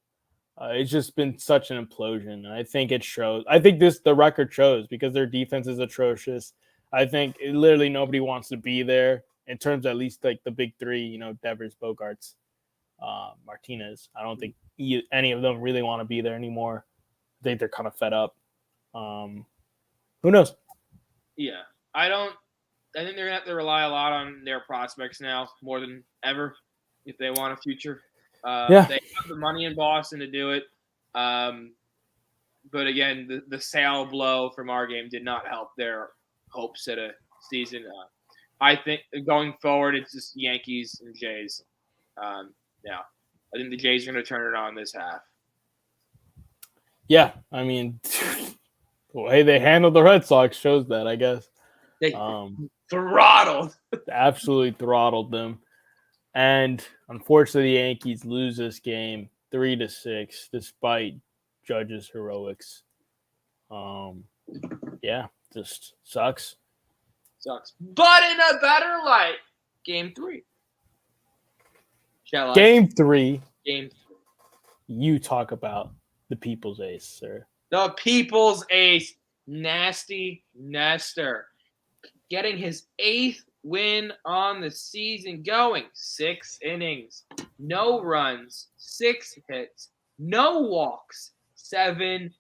Speaker 2: It's just been such an implosion. I think it shows. I think the record shows because their defense is atrocious. I think literally nobody wants to be there in terms of at least the big three, Devers, Bogarts, Martinez. I don't think any of them really want to be there anymore. I think they're kind of fed up. Who knows?
Speaker 1: Yeah, I think they're going to have to rely a lot on their prospects now more than ever if they want a future. They have the money in Boston to do it. But again, the sale blow from our game did not help their hopes at a season. I think going forward, it's just Yankees and Jays. I think the Jays are going to turn it on this half.
Speaker 2: Yeah, I mean, the way they handled the Red Sox shows that, I guess.
Speaker 1: They throttled.
Speaker 2: Absolutely throttled them. And unfortunately, the Yankees lose this game 3-6, despite Judge's heroics. Just sucks.
Speaker 1: But in a better light, Game 3.
Speaker 2: Game 3. You talk about the People's Ace, sir.
Speaker 1: The People's Ace, Nasty Nestor, getting his 8th win on the season, going 6 innings, no runs, 6 hits, no walks, 7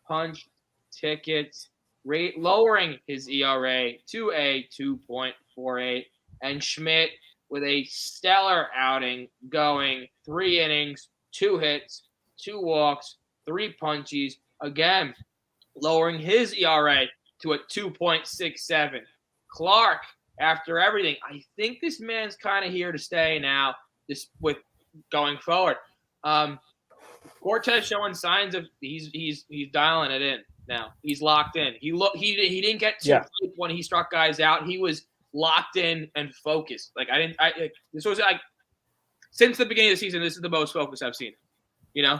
Speaker 1: punch tickets, lowering his ERA to a 2.48, and Schmidt with a stellar outing, going 3 innings, 2 hits, 2 walks, 3 punchies, again lowering his ERA to a 2.67. Clark, after everything, I think this man's kind of here to stay now, just with going forward. Cortez showing signs of he's dialing it in now. He's locked in. He didn't get too hype when he struck guys out. He was locked in and focused. Like this was like since the beginning of the season. This is the most focus I've seen. You know.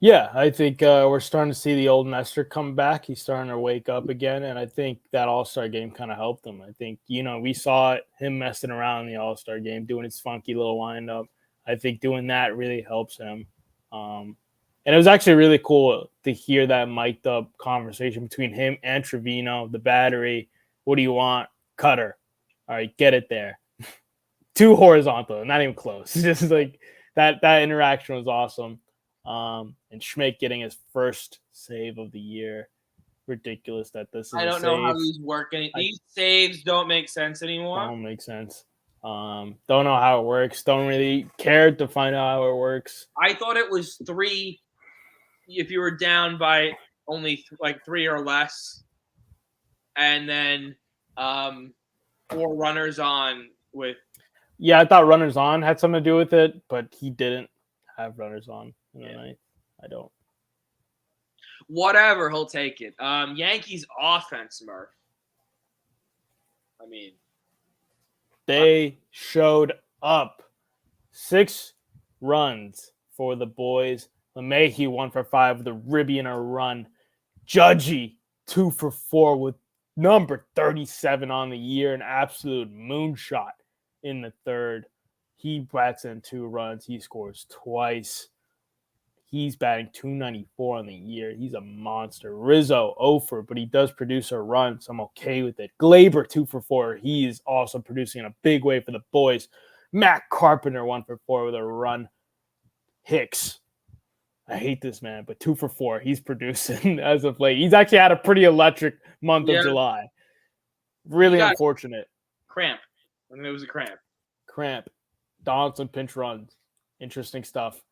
Speaker 2: Yeah, I think we're starting to see the old Nestor come back. He's starting to wake up again, and I think that All-Star game kind of helped him. I think, we saw him messing around in the All-Star game, doing his funky little wind-up. I think doing that really helps him. And it was actually really cool to hear that mic'd-up conversation between him and Trevino, the battery. What do you want? Cutter. All right, get it there. Too horizontal, not even close. Just like that interaction was awesome. And Schmidt getting his first save of the year. Ridiculous that this is
Speaker 1: I don't know how he's working. These saves don't make sense anymore.
Speaker 2: Don't make sense. Don't know how it works. Don't really care to find out how it works.
Speaker 1: I thought it was 3 if you were down by only 3 or less. And then 4 runners on with.
Speaker 2: Yeah, I thought runners on had something to do with it, but he didn't have runners on in the ninth. I don't.
Speaker 1: Whatever, he'll take it. Yankees offense, Murph. I mean,
Speaker 2: they showed up. 6 runs for the boys. LeMahieu 1 for 5 with a ribby and a run. Judgy 2 for 4 with number 37 on the year, an absolute moonshot in the third. He bats in 2 runs. He scores twice. He's batting .294 on the year. He's a monster. Rizzo 0 for, but he does produce a run, so I'm okay with it. Glaber 2 for 4. He is also producing in a big way for the boys. Matt Carpenter 1 for 4 with a run. Hicks. I hate this man, but 2 for 4. He's producing as of late. He's actually had a pretty electric month of July. Really unfortunate.
Speaker 1: Cramp. I mean, it was a cramp.
Speaker 2: Donaldson pinch runs. Interesting stuff.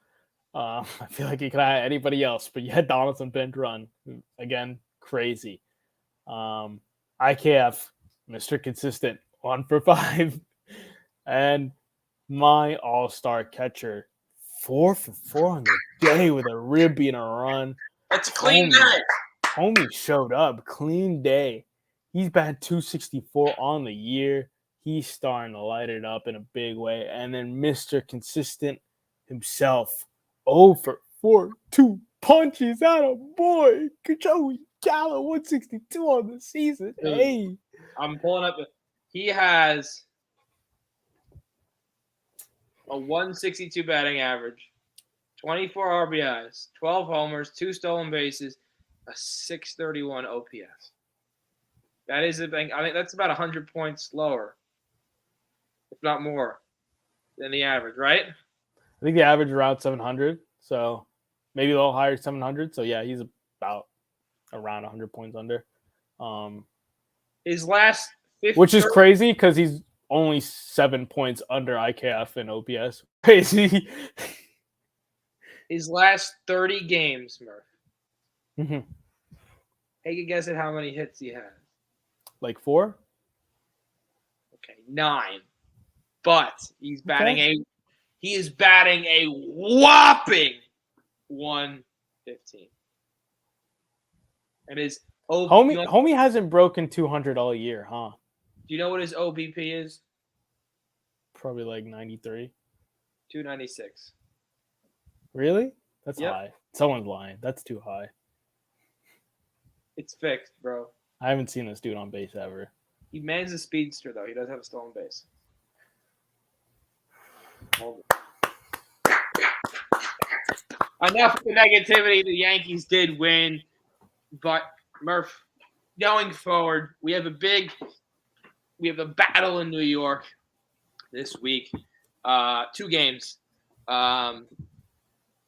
Speaker 2: I feel like he could have anybody else, but you had Donaldson pinch run. Again, crazy. IKF, Mr. Consistent, 1 for 5. And my all-star catcher, 4 for 4 on the day with a ribby and a run.
Speaker 1: That's a clean day.
Speaker 2: Homie showed up. Clean day. He's batting .264 on the year. He's starting to light it up in a big way. And then Mr. Consistent himself, 0 for 4, 2 punches out of boy. Joey Gallo, 162 on the season.
Speaker 1: Dude,
Speaker 2: hey.
Speaker 1: I'm pulling up. He has a 162 batting average, 24 RBIs, 12 homers, 2 stolen bases, a 631 OPS. That is I think that's about 100 points lower, if not more, than the average, right?
Speaker 2: I think the average is around 700, so maybe a little higher, 700. So yeah, he's about around 100 points under.
Speaker 1: His last 50,
Speaker 2: which is crazy because he's only 7 points under IKF and OPS. Crazy.
Speaker 1: His last 30 games, Murph.
Speaker 2: Mm-hmm.
Speaker 1: Take a guess at how many hits he has.
Speaker 2: Like 4?
Speaker 1: Okay, 9. But he is batting a whopping 115. And his
Speaker 2: homie hasn't broken 200 all year, huh?
Speaker 1: Do you know what his OBP is?
Speaker 2: Probably like 93.
Speaker 1: 296.
Speaker 2: Really? That's high. Someone's lying. That's too high.
Speaker 1: It's fixed, bro.
Speaker 2: I haven't seen this dude on base ever.
Speaker 1: He mans a speedster, though. He does have a stolen base. Enough of the negativity. The Yankees did win. But, Murph, going forward, we have a battle in New York this week. 2 games.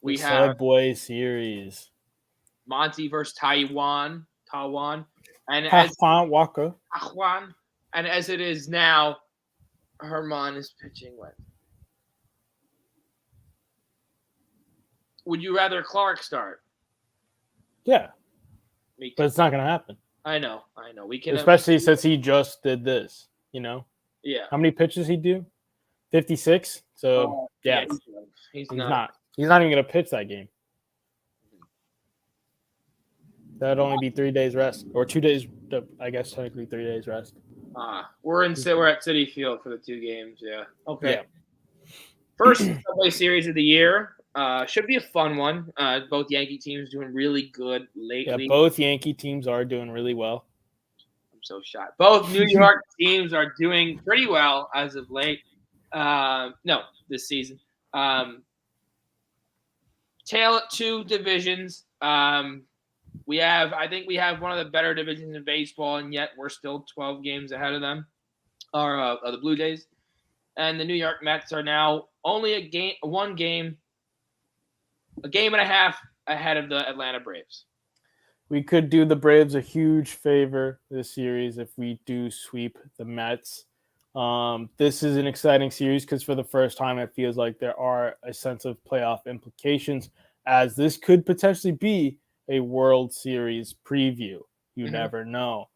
Speaker 1: We have
Speaker 2: Subway Series.
Speaker 1: Monty versus Taiwan. And
Speaker 2: Walker.
Speaker 1: And as it is now, Herman is pitching when? Would you rather Clark start?
Speaker 2: Yeah. But it's not going to happen.
Speaker 1: I know. We can,
Speaker 2: especially since he just did this,
Speaker 1: Yeah.
Speaker 2: How many pitches he do? 56. So yeah, he's not even going to pitch that game. That'd only be 3 days rest, or 2 days. I guess technically 3 days rest.
Speaker 1: We're at City Field for the 2 games. Yeah. Okay.
Speaker 2: Yeah.
Speaker 1: First Subway Series of the year. Should be a fun one. Both Yankee teams doing really good
Speaker 2: Yeah,
Speaker 1: lately.
Speaker 2: both Yankee teams are doing really well.
Speaker 1: I'm so shocked. Both New York teams are doing pretty well as of late. No, this season. Tail 2 divisions. I think we have one of the better divisions in baseball, and yet we're still 12 games ahead of them, or the Blue Jays. And the New York Mets are now only a game and a half ahead of the Atlanta Braves.
Speaker 2: We could do the Braves a huge favor this series if we do sweep the Mets. This is an exciting series because for the first time it feels like there are a sense of playoff implications, as this could potentially be a World Series preview. You never know.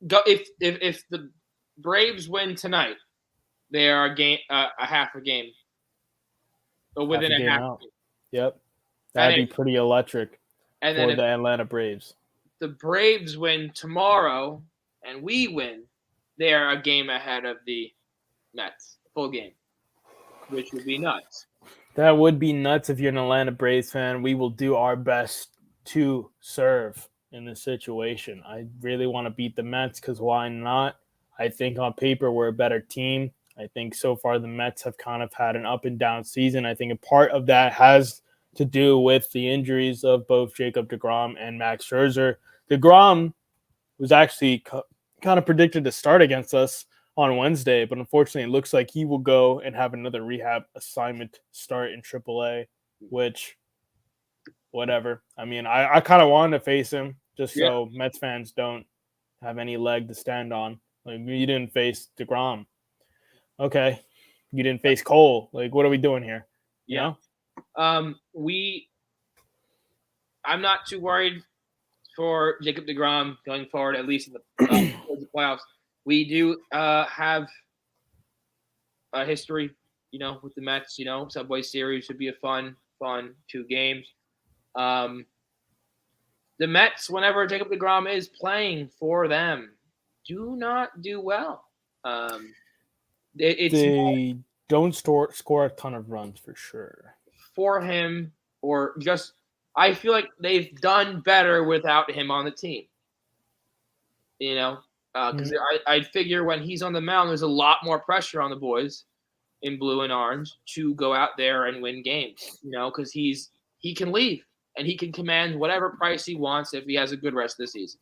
Speaker 1: If the Braves win tonight, they are a half a game. So within a half
Speaker 2: game. Yep. That'd be pretty electric for the Atlanta Braves.
Speaker 1: The Braves win tomorrow and we win, they are a game ahead of the Mets, full game, which would be nuts.
Speaker 2: That would be nuts if you're an Atlanta Braves fan. We will do our best to serve in this situation. I really want to beat the Mets because why not? I think on paper we're a better team. I think so far the Mets have kind of had an up and down season. I think a part of that has to do with the injuries of both Jacob deGrom and Max Scherzer. deGrom was actually kind of predicted to start against us on Wednesday, but unfortunately it looks like he will go and have another rehab assignment start in AAA, which, whatever. I mean, I kind of wanted to face him just so Mets fans don't have any leg to stand on. Like, you didn't face deGrom. Okay. You didn't face Cole. Like, what are we doing here? You know?
Speaker 1: I'm not too worried for Jacob deGrom going forward, at least in the playoffs. We do have a history, with the Mets. Subway Series should be a fun 2 games. The Mets, whenever Jacob deGrom is playing for them, do not do well.
Speaker 2: They don't score a ton of runs for sure.
Speaker 1: For him, or just I feel like they've done better without him on the team. Because I figure when he's on the mound, there's a lot more pressure on the boys in blue and orange to go out there and win games. Because he can leave and he can command whatever price he wants if he has a good rest of the season.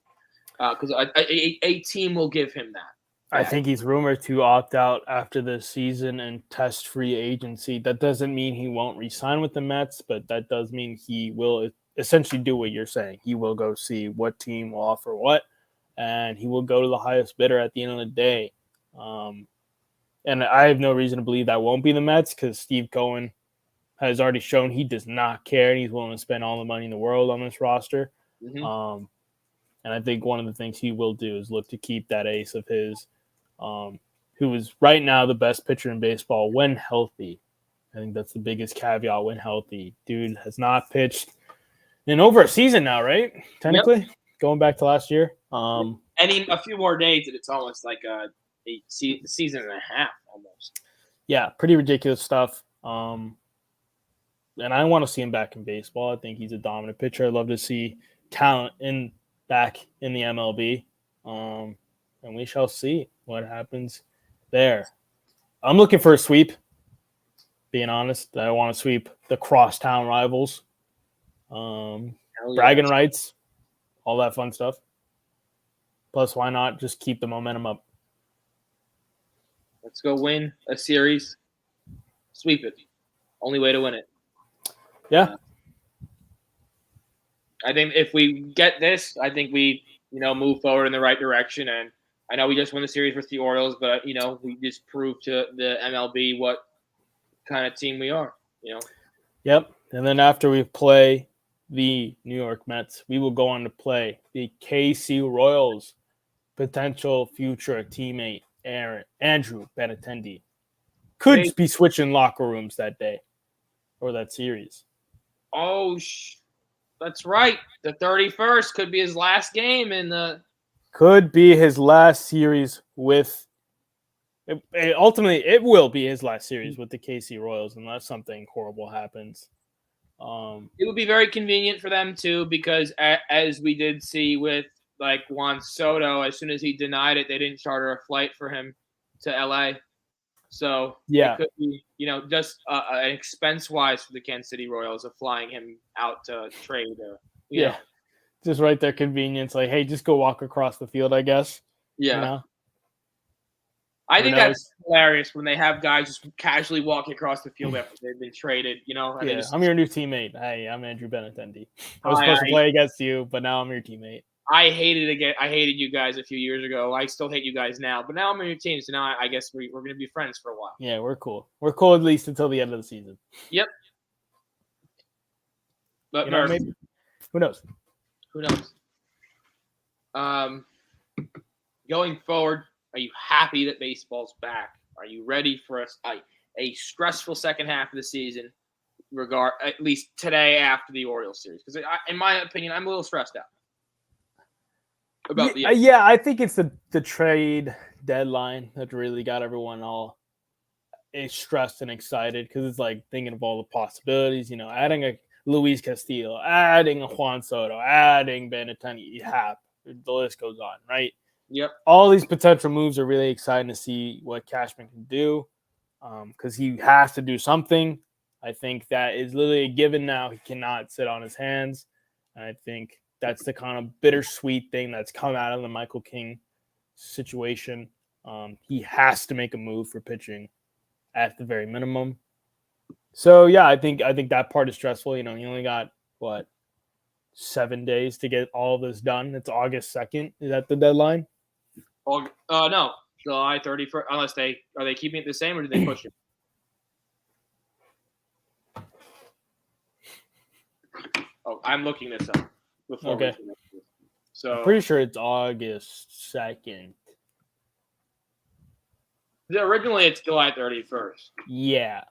Speaker 1: Because a team will give him that.
Speaker 2: I think he's rumored to opt out after the season and test free agency. That doesn't mean he won't re-sign with the Mets, but that does mean he will essentially do what you're saying. He will go see what team will offer what, and he will go to the highest bidder at the end of the day. And I have no reason to believe that won't be the Mets because Steve Cohen has already shown he does not care and he's willing to spend all the money in the world on this roster. And I think one of the things he will do is look to keep that ace of his, who is right now the best pitcher in baseball when healthy. I think that's the biggest caveat, when healthy. Dude has not pitched in over a season now, right? Technically, going back to last year.
Speaker 1: And in a few more days, and it's almost like a season and a half almost.
Speaker 2: Yeah, pretty ridiculous stuff. And I want to see him back in baseball. I think he's a dominant pitcher. I'd love to see talent back in the MLB. And we shall see what happens there. I'm looking for a sweep, being honest. I want to sweep the crosstown rivals. Bragging rights, all that fun stuff. Plus, why not just keep the momentum up?
Speaker 1: Let's go win a series. Sweep it. Only way to win it.
Speaker 2: Yeah.
Speaker 1: I think if we get this, I think we, move forward in the right direction. And I know we just won the series with the Orioles, but, we just proved to the MLB what kind of team we are,
Speaker 2: Yep. And then after we play the New York Mets, we will go on to play the KC Royals' potential future teammate, Andrew Benintendi. Could be switching locker rooms that day or that series.
Speaker 1: Oh, That's right. The 31st could be his last game in the.
Speaker 2: Could be his last series with. Ultimately, it will be his last series with the KC Royals unless something horrible happens.
Speaker 1: It would be very convenient for them too, because as we did see with like Juan Soto, as soon as he denied it, they didn't charter a flight for him to LA. So
Speaker 2: Yeah.
Speaker 1: it could be, just an expense wise for the Kansas City Royals of flying him out to trade.
Speaker 2: Yeah. Just right there, convenience. Like, hey, just go walk across the field, I guess.
Speaker 1: Yeah. I think that's hilarious when they have guys just casually walking across the field after they've been traded, And
Speaker 2: yeah, I'm your new teammate. Hey, I'm Andrew Benintendi. I was
Speaker 1: Hi,
Speaker 2: supposed to play against you, but now I'm your teammate.
Speaker 1: I hated you guys a few years ago. I still hate you guys now, but now I'm on your team, so now I guess we're going to be friends for a while.
Speaker 2: Yeah, we're cool. We're cool at least until the end of the season.
Speaker 1: Yep. But
Speaker 2: maybe. Who knows?
Speaker 1: Who knows? Going forward, are you happy that baseball's back? Are you ready for a stressful second half of the season? At least today after the Orioles series, because in my opinion, I'm a little stressed out about the.
Speaker 2: Yeah, I think it's the trade deadline that really got everyone all stressed and excited because it's like thinking of all the possibilities. Adding a Luis Castillo, adding a Juan Soto, adding Benintendi, the list goes on, right?
Speaker 1: Yep.
Speaker 2: All these potential moves are really exciting to see what Cashman can do because he has to do something. I think that is literally a given now. He cannot sit on his hands. And I think that's the kind of bittersweet thing that's come out of the Michael King situation. He has to make a move for pitching at the very minimum. So, yeah, I think that part is stressful. He only got, 7 days to get all of this done. It's August 2nd. Is that the deadline?
Speaker 1: No, July 31st. Unless are they keeping it the same or do they push it? Oh, I'm looking this up.
Speaker 2: Okay.
Speaker 1: So
Speaker 2: I'm pretty sure it's August 2nd.
Speaker 1: Originally, it's July 31st.
Speaker 2: Yeah.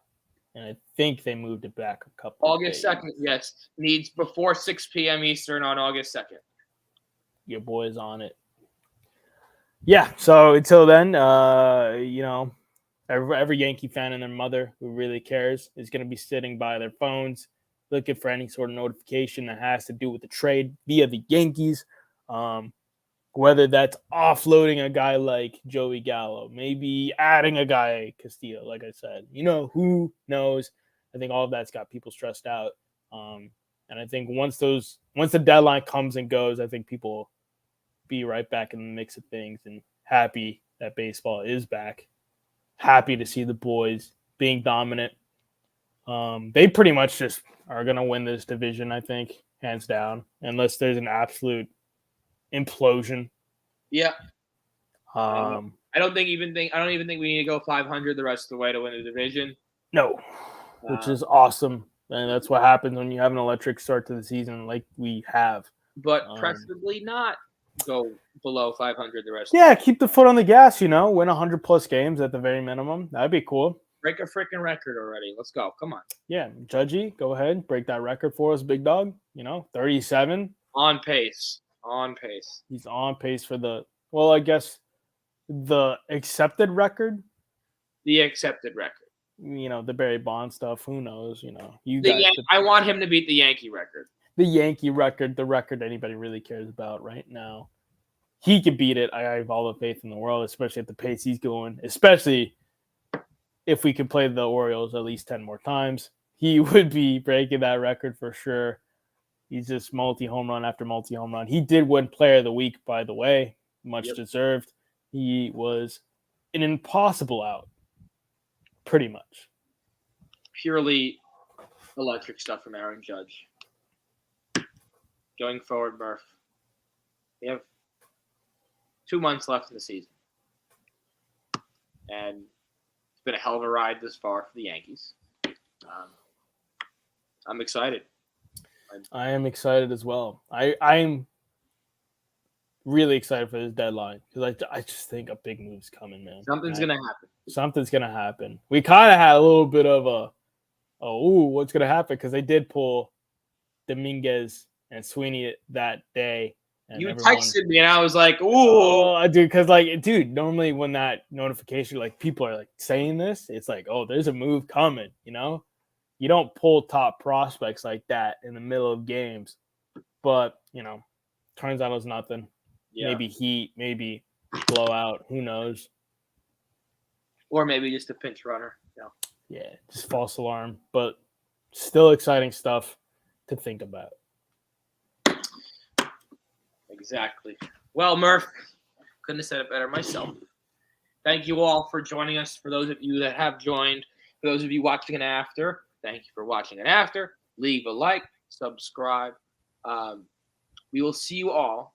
Speaker 2: And I think they moved it back a couple
Speaker 1: August
Speaker 2: days.
Speaker 1: 2nd, yes. Needs before 6 p.m. Eastern on August 2nd.
Speaker 2: Your boy's on it. Yeah, so until then, every Yankee fan and their mother who really cares is going to be sitting by their phones looking for any sort of notification that has to do with the trade via the Yankees. Whether that's offloading a guy like Joey Gallo, maybe adding a guy Castillo, like I said. Who knows? I think all of that's got people stressed out. And I think once the deadline comes and goes, I think people will be right back in the mix of things and happy that baseball is back. Happy to see the boys being dominant. They pretty much just are going to win this division, I think, hands down, unless there's an absolute implosion.
Speaker 1: Yeah.
Speaker 2: I
Speaker 1: don't even think we need to go 500 the rest of the way to win the division.
Speaker 2: No, which is awesome. And that's what happens when you have an electric start to the season like we have.
Speaker 1: But preferably not go below 500 the rest.
Speaker 2: Yeah, keep the foot on the gas, win 100+ games at the very minimum. That'd be cool.
Speaker 1: Break a freaking record already. Let's go. Come on.
Speaker 2: Yeah, Judgy, go ahead. Break that record for us, big dog. 37.
Speaker 1: On pace.
Speaker 2: He's on pace for the accepted record.
Speaker 1: The accepted record.
Speaker 2: The Barry Bonds stuff. Who knows?
Speaker 1: I want him to beat the Yankee record.
Speaker 2: The Yankee record, the record anybody really cares about right now. He can beat it. I have all the faith in the world, especially at the pace he's going, especially if we could play the Orioles at least 10 more times. He would be breaking that record for sure. He's just multi-home run after multi-home run. He did win Player of the Week, by the way. Much deserved. He was an impossible out, pretty much.
Speaker 1: Purely electric stuff from Aaron Judge. Going forward, Murph, we have 2 months left in the season. And it's been a hell of a ride this far for the Yankees. I'm excited.
Speaker 2: I am excited as well. I'm really excited for this deadline because I just think a big move's coming, man.
Speaker 1: Something's going to happen.
Speaker 2: Something's going to happen. We kind of had a little bit of what's going to happen because they did pull Dominguez and Sweeney that day. And
Speaker 1: You
Speaker 2: everyone,
Speaker 1: texted me, and I was like, "Ooh,
Speaker 2: oh, dude," because normally when that notification, like people are like saying this, it's like, oh, there's a move coming. You don't pull top prospects like that in the middle of games, but turns out it was nothing.
Speaker 1: yeah."
Speaker 2: Maybe heat, maybe blowout. Who knows?
Speaker 1: Or maybe just a pinch runner.
Speaker 2: Yeah, just false alarm, but still exciting stuff to think about.
Speaker 1: Exactly. Well, Murph, couldn't have said it better myself. Thank you all for joining us. For those of you that have joined, for those of you watching it after, thank you for watching it after. Leave a like, subscribe. We will see you all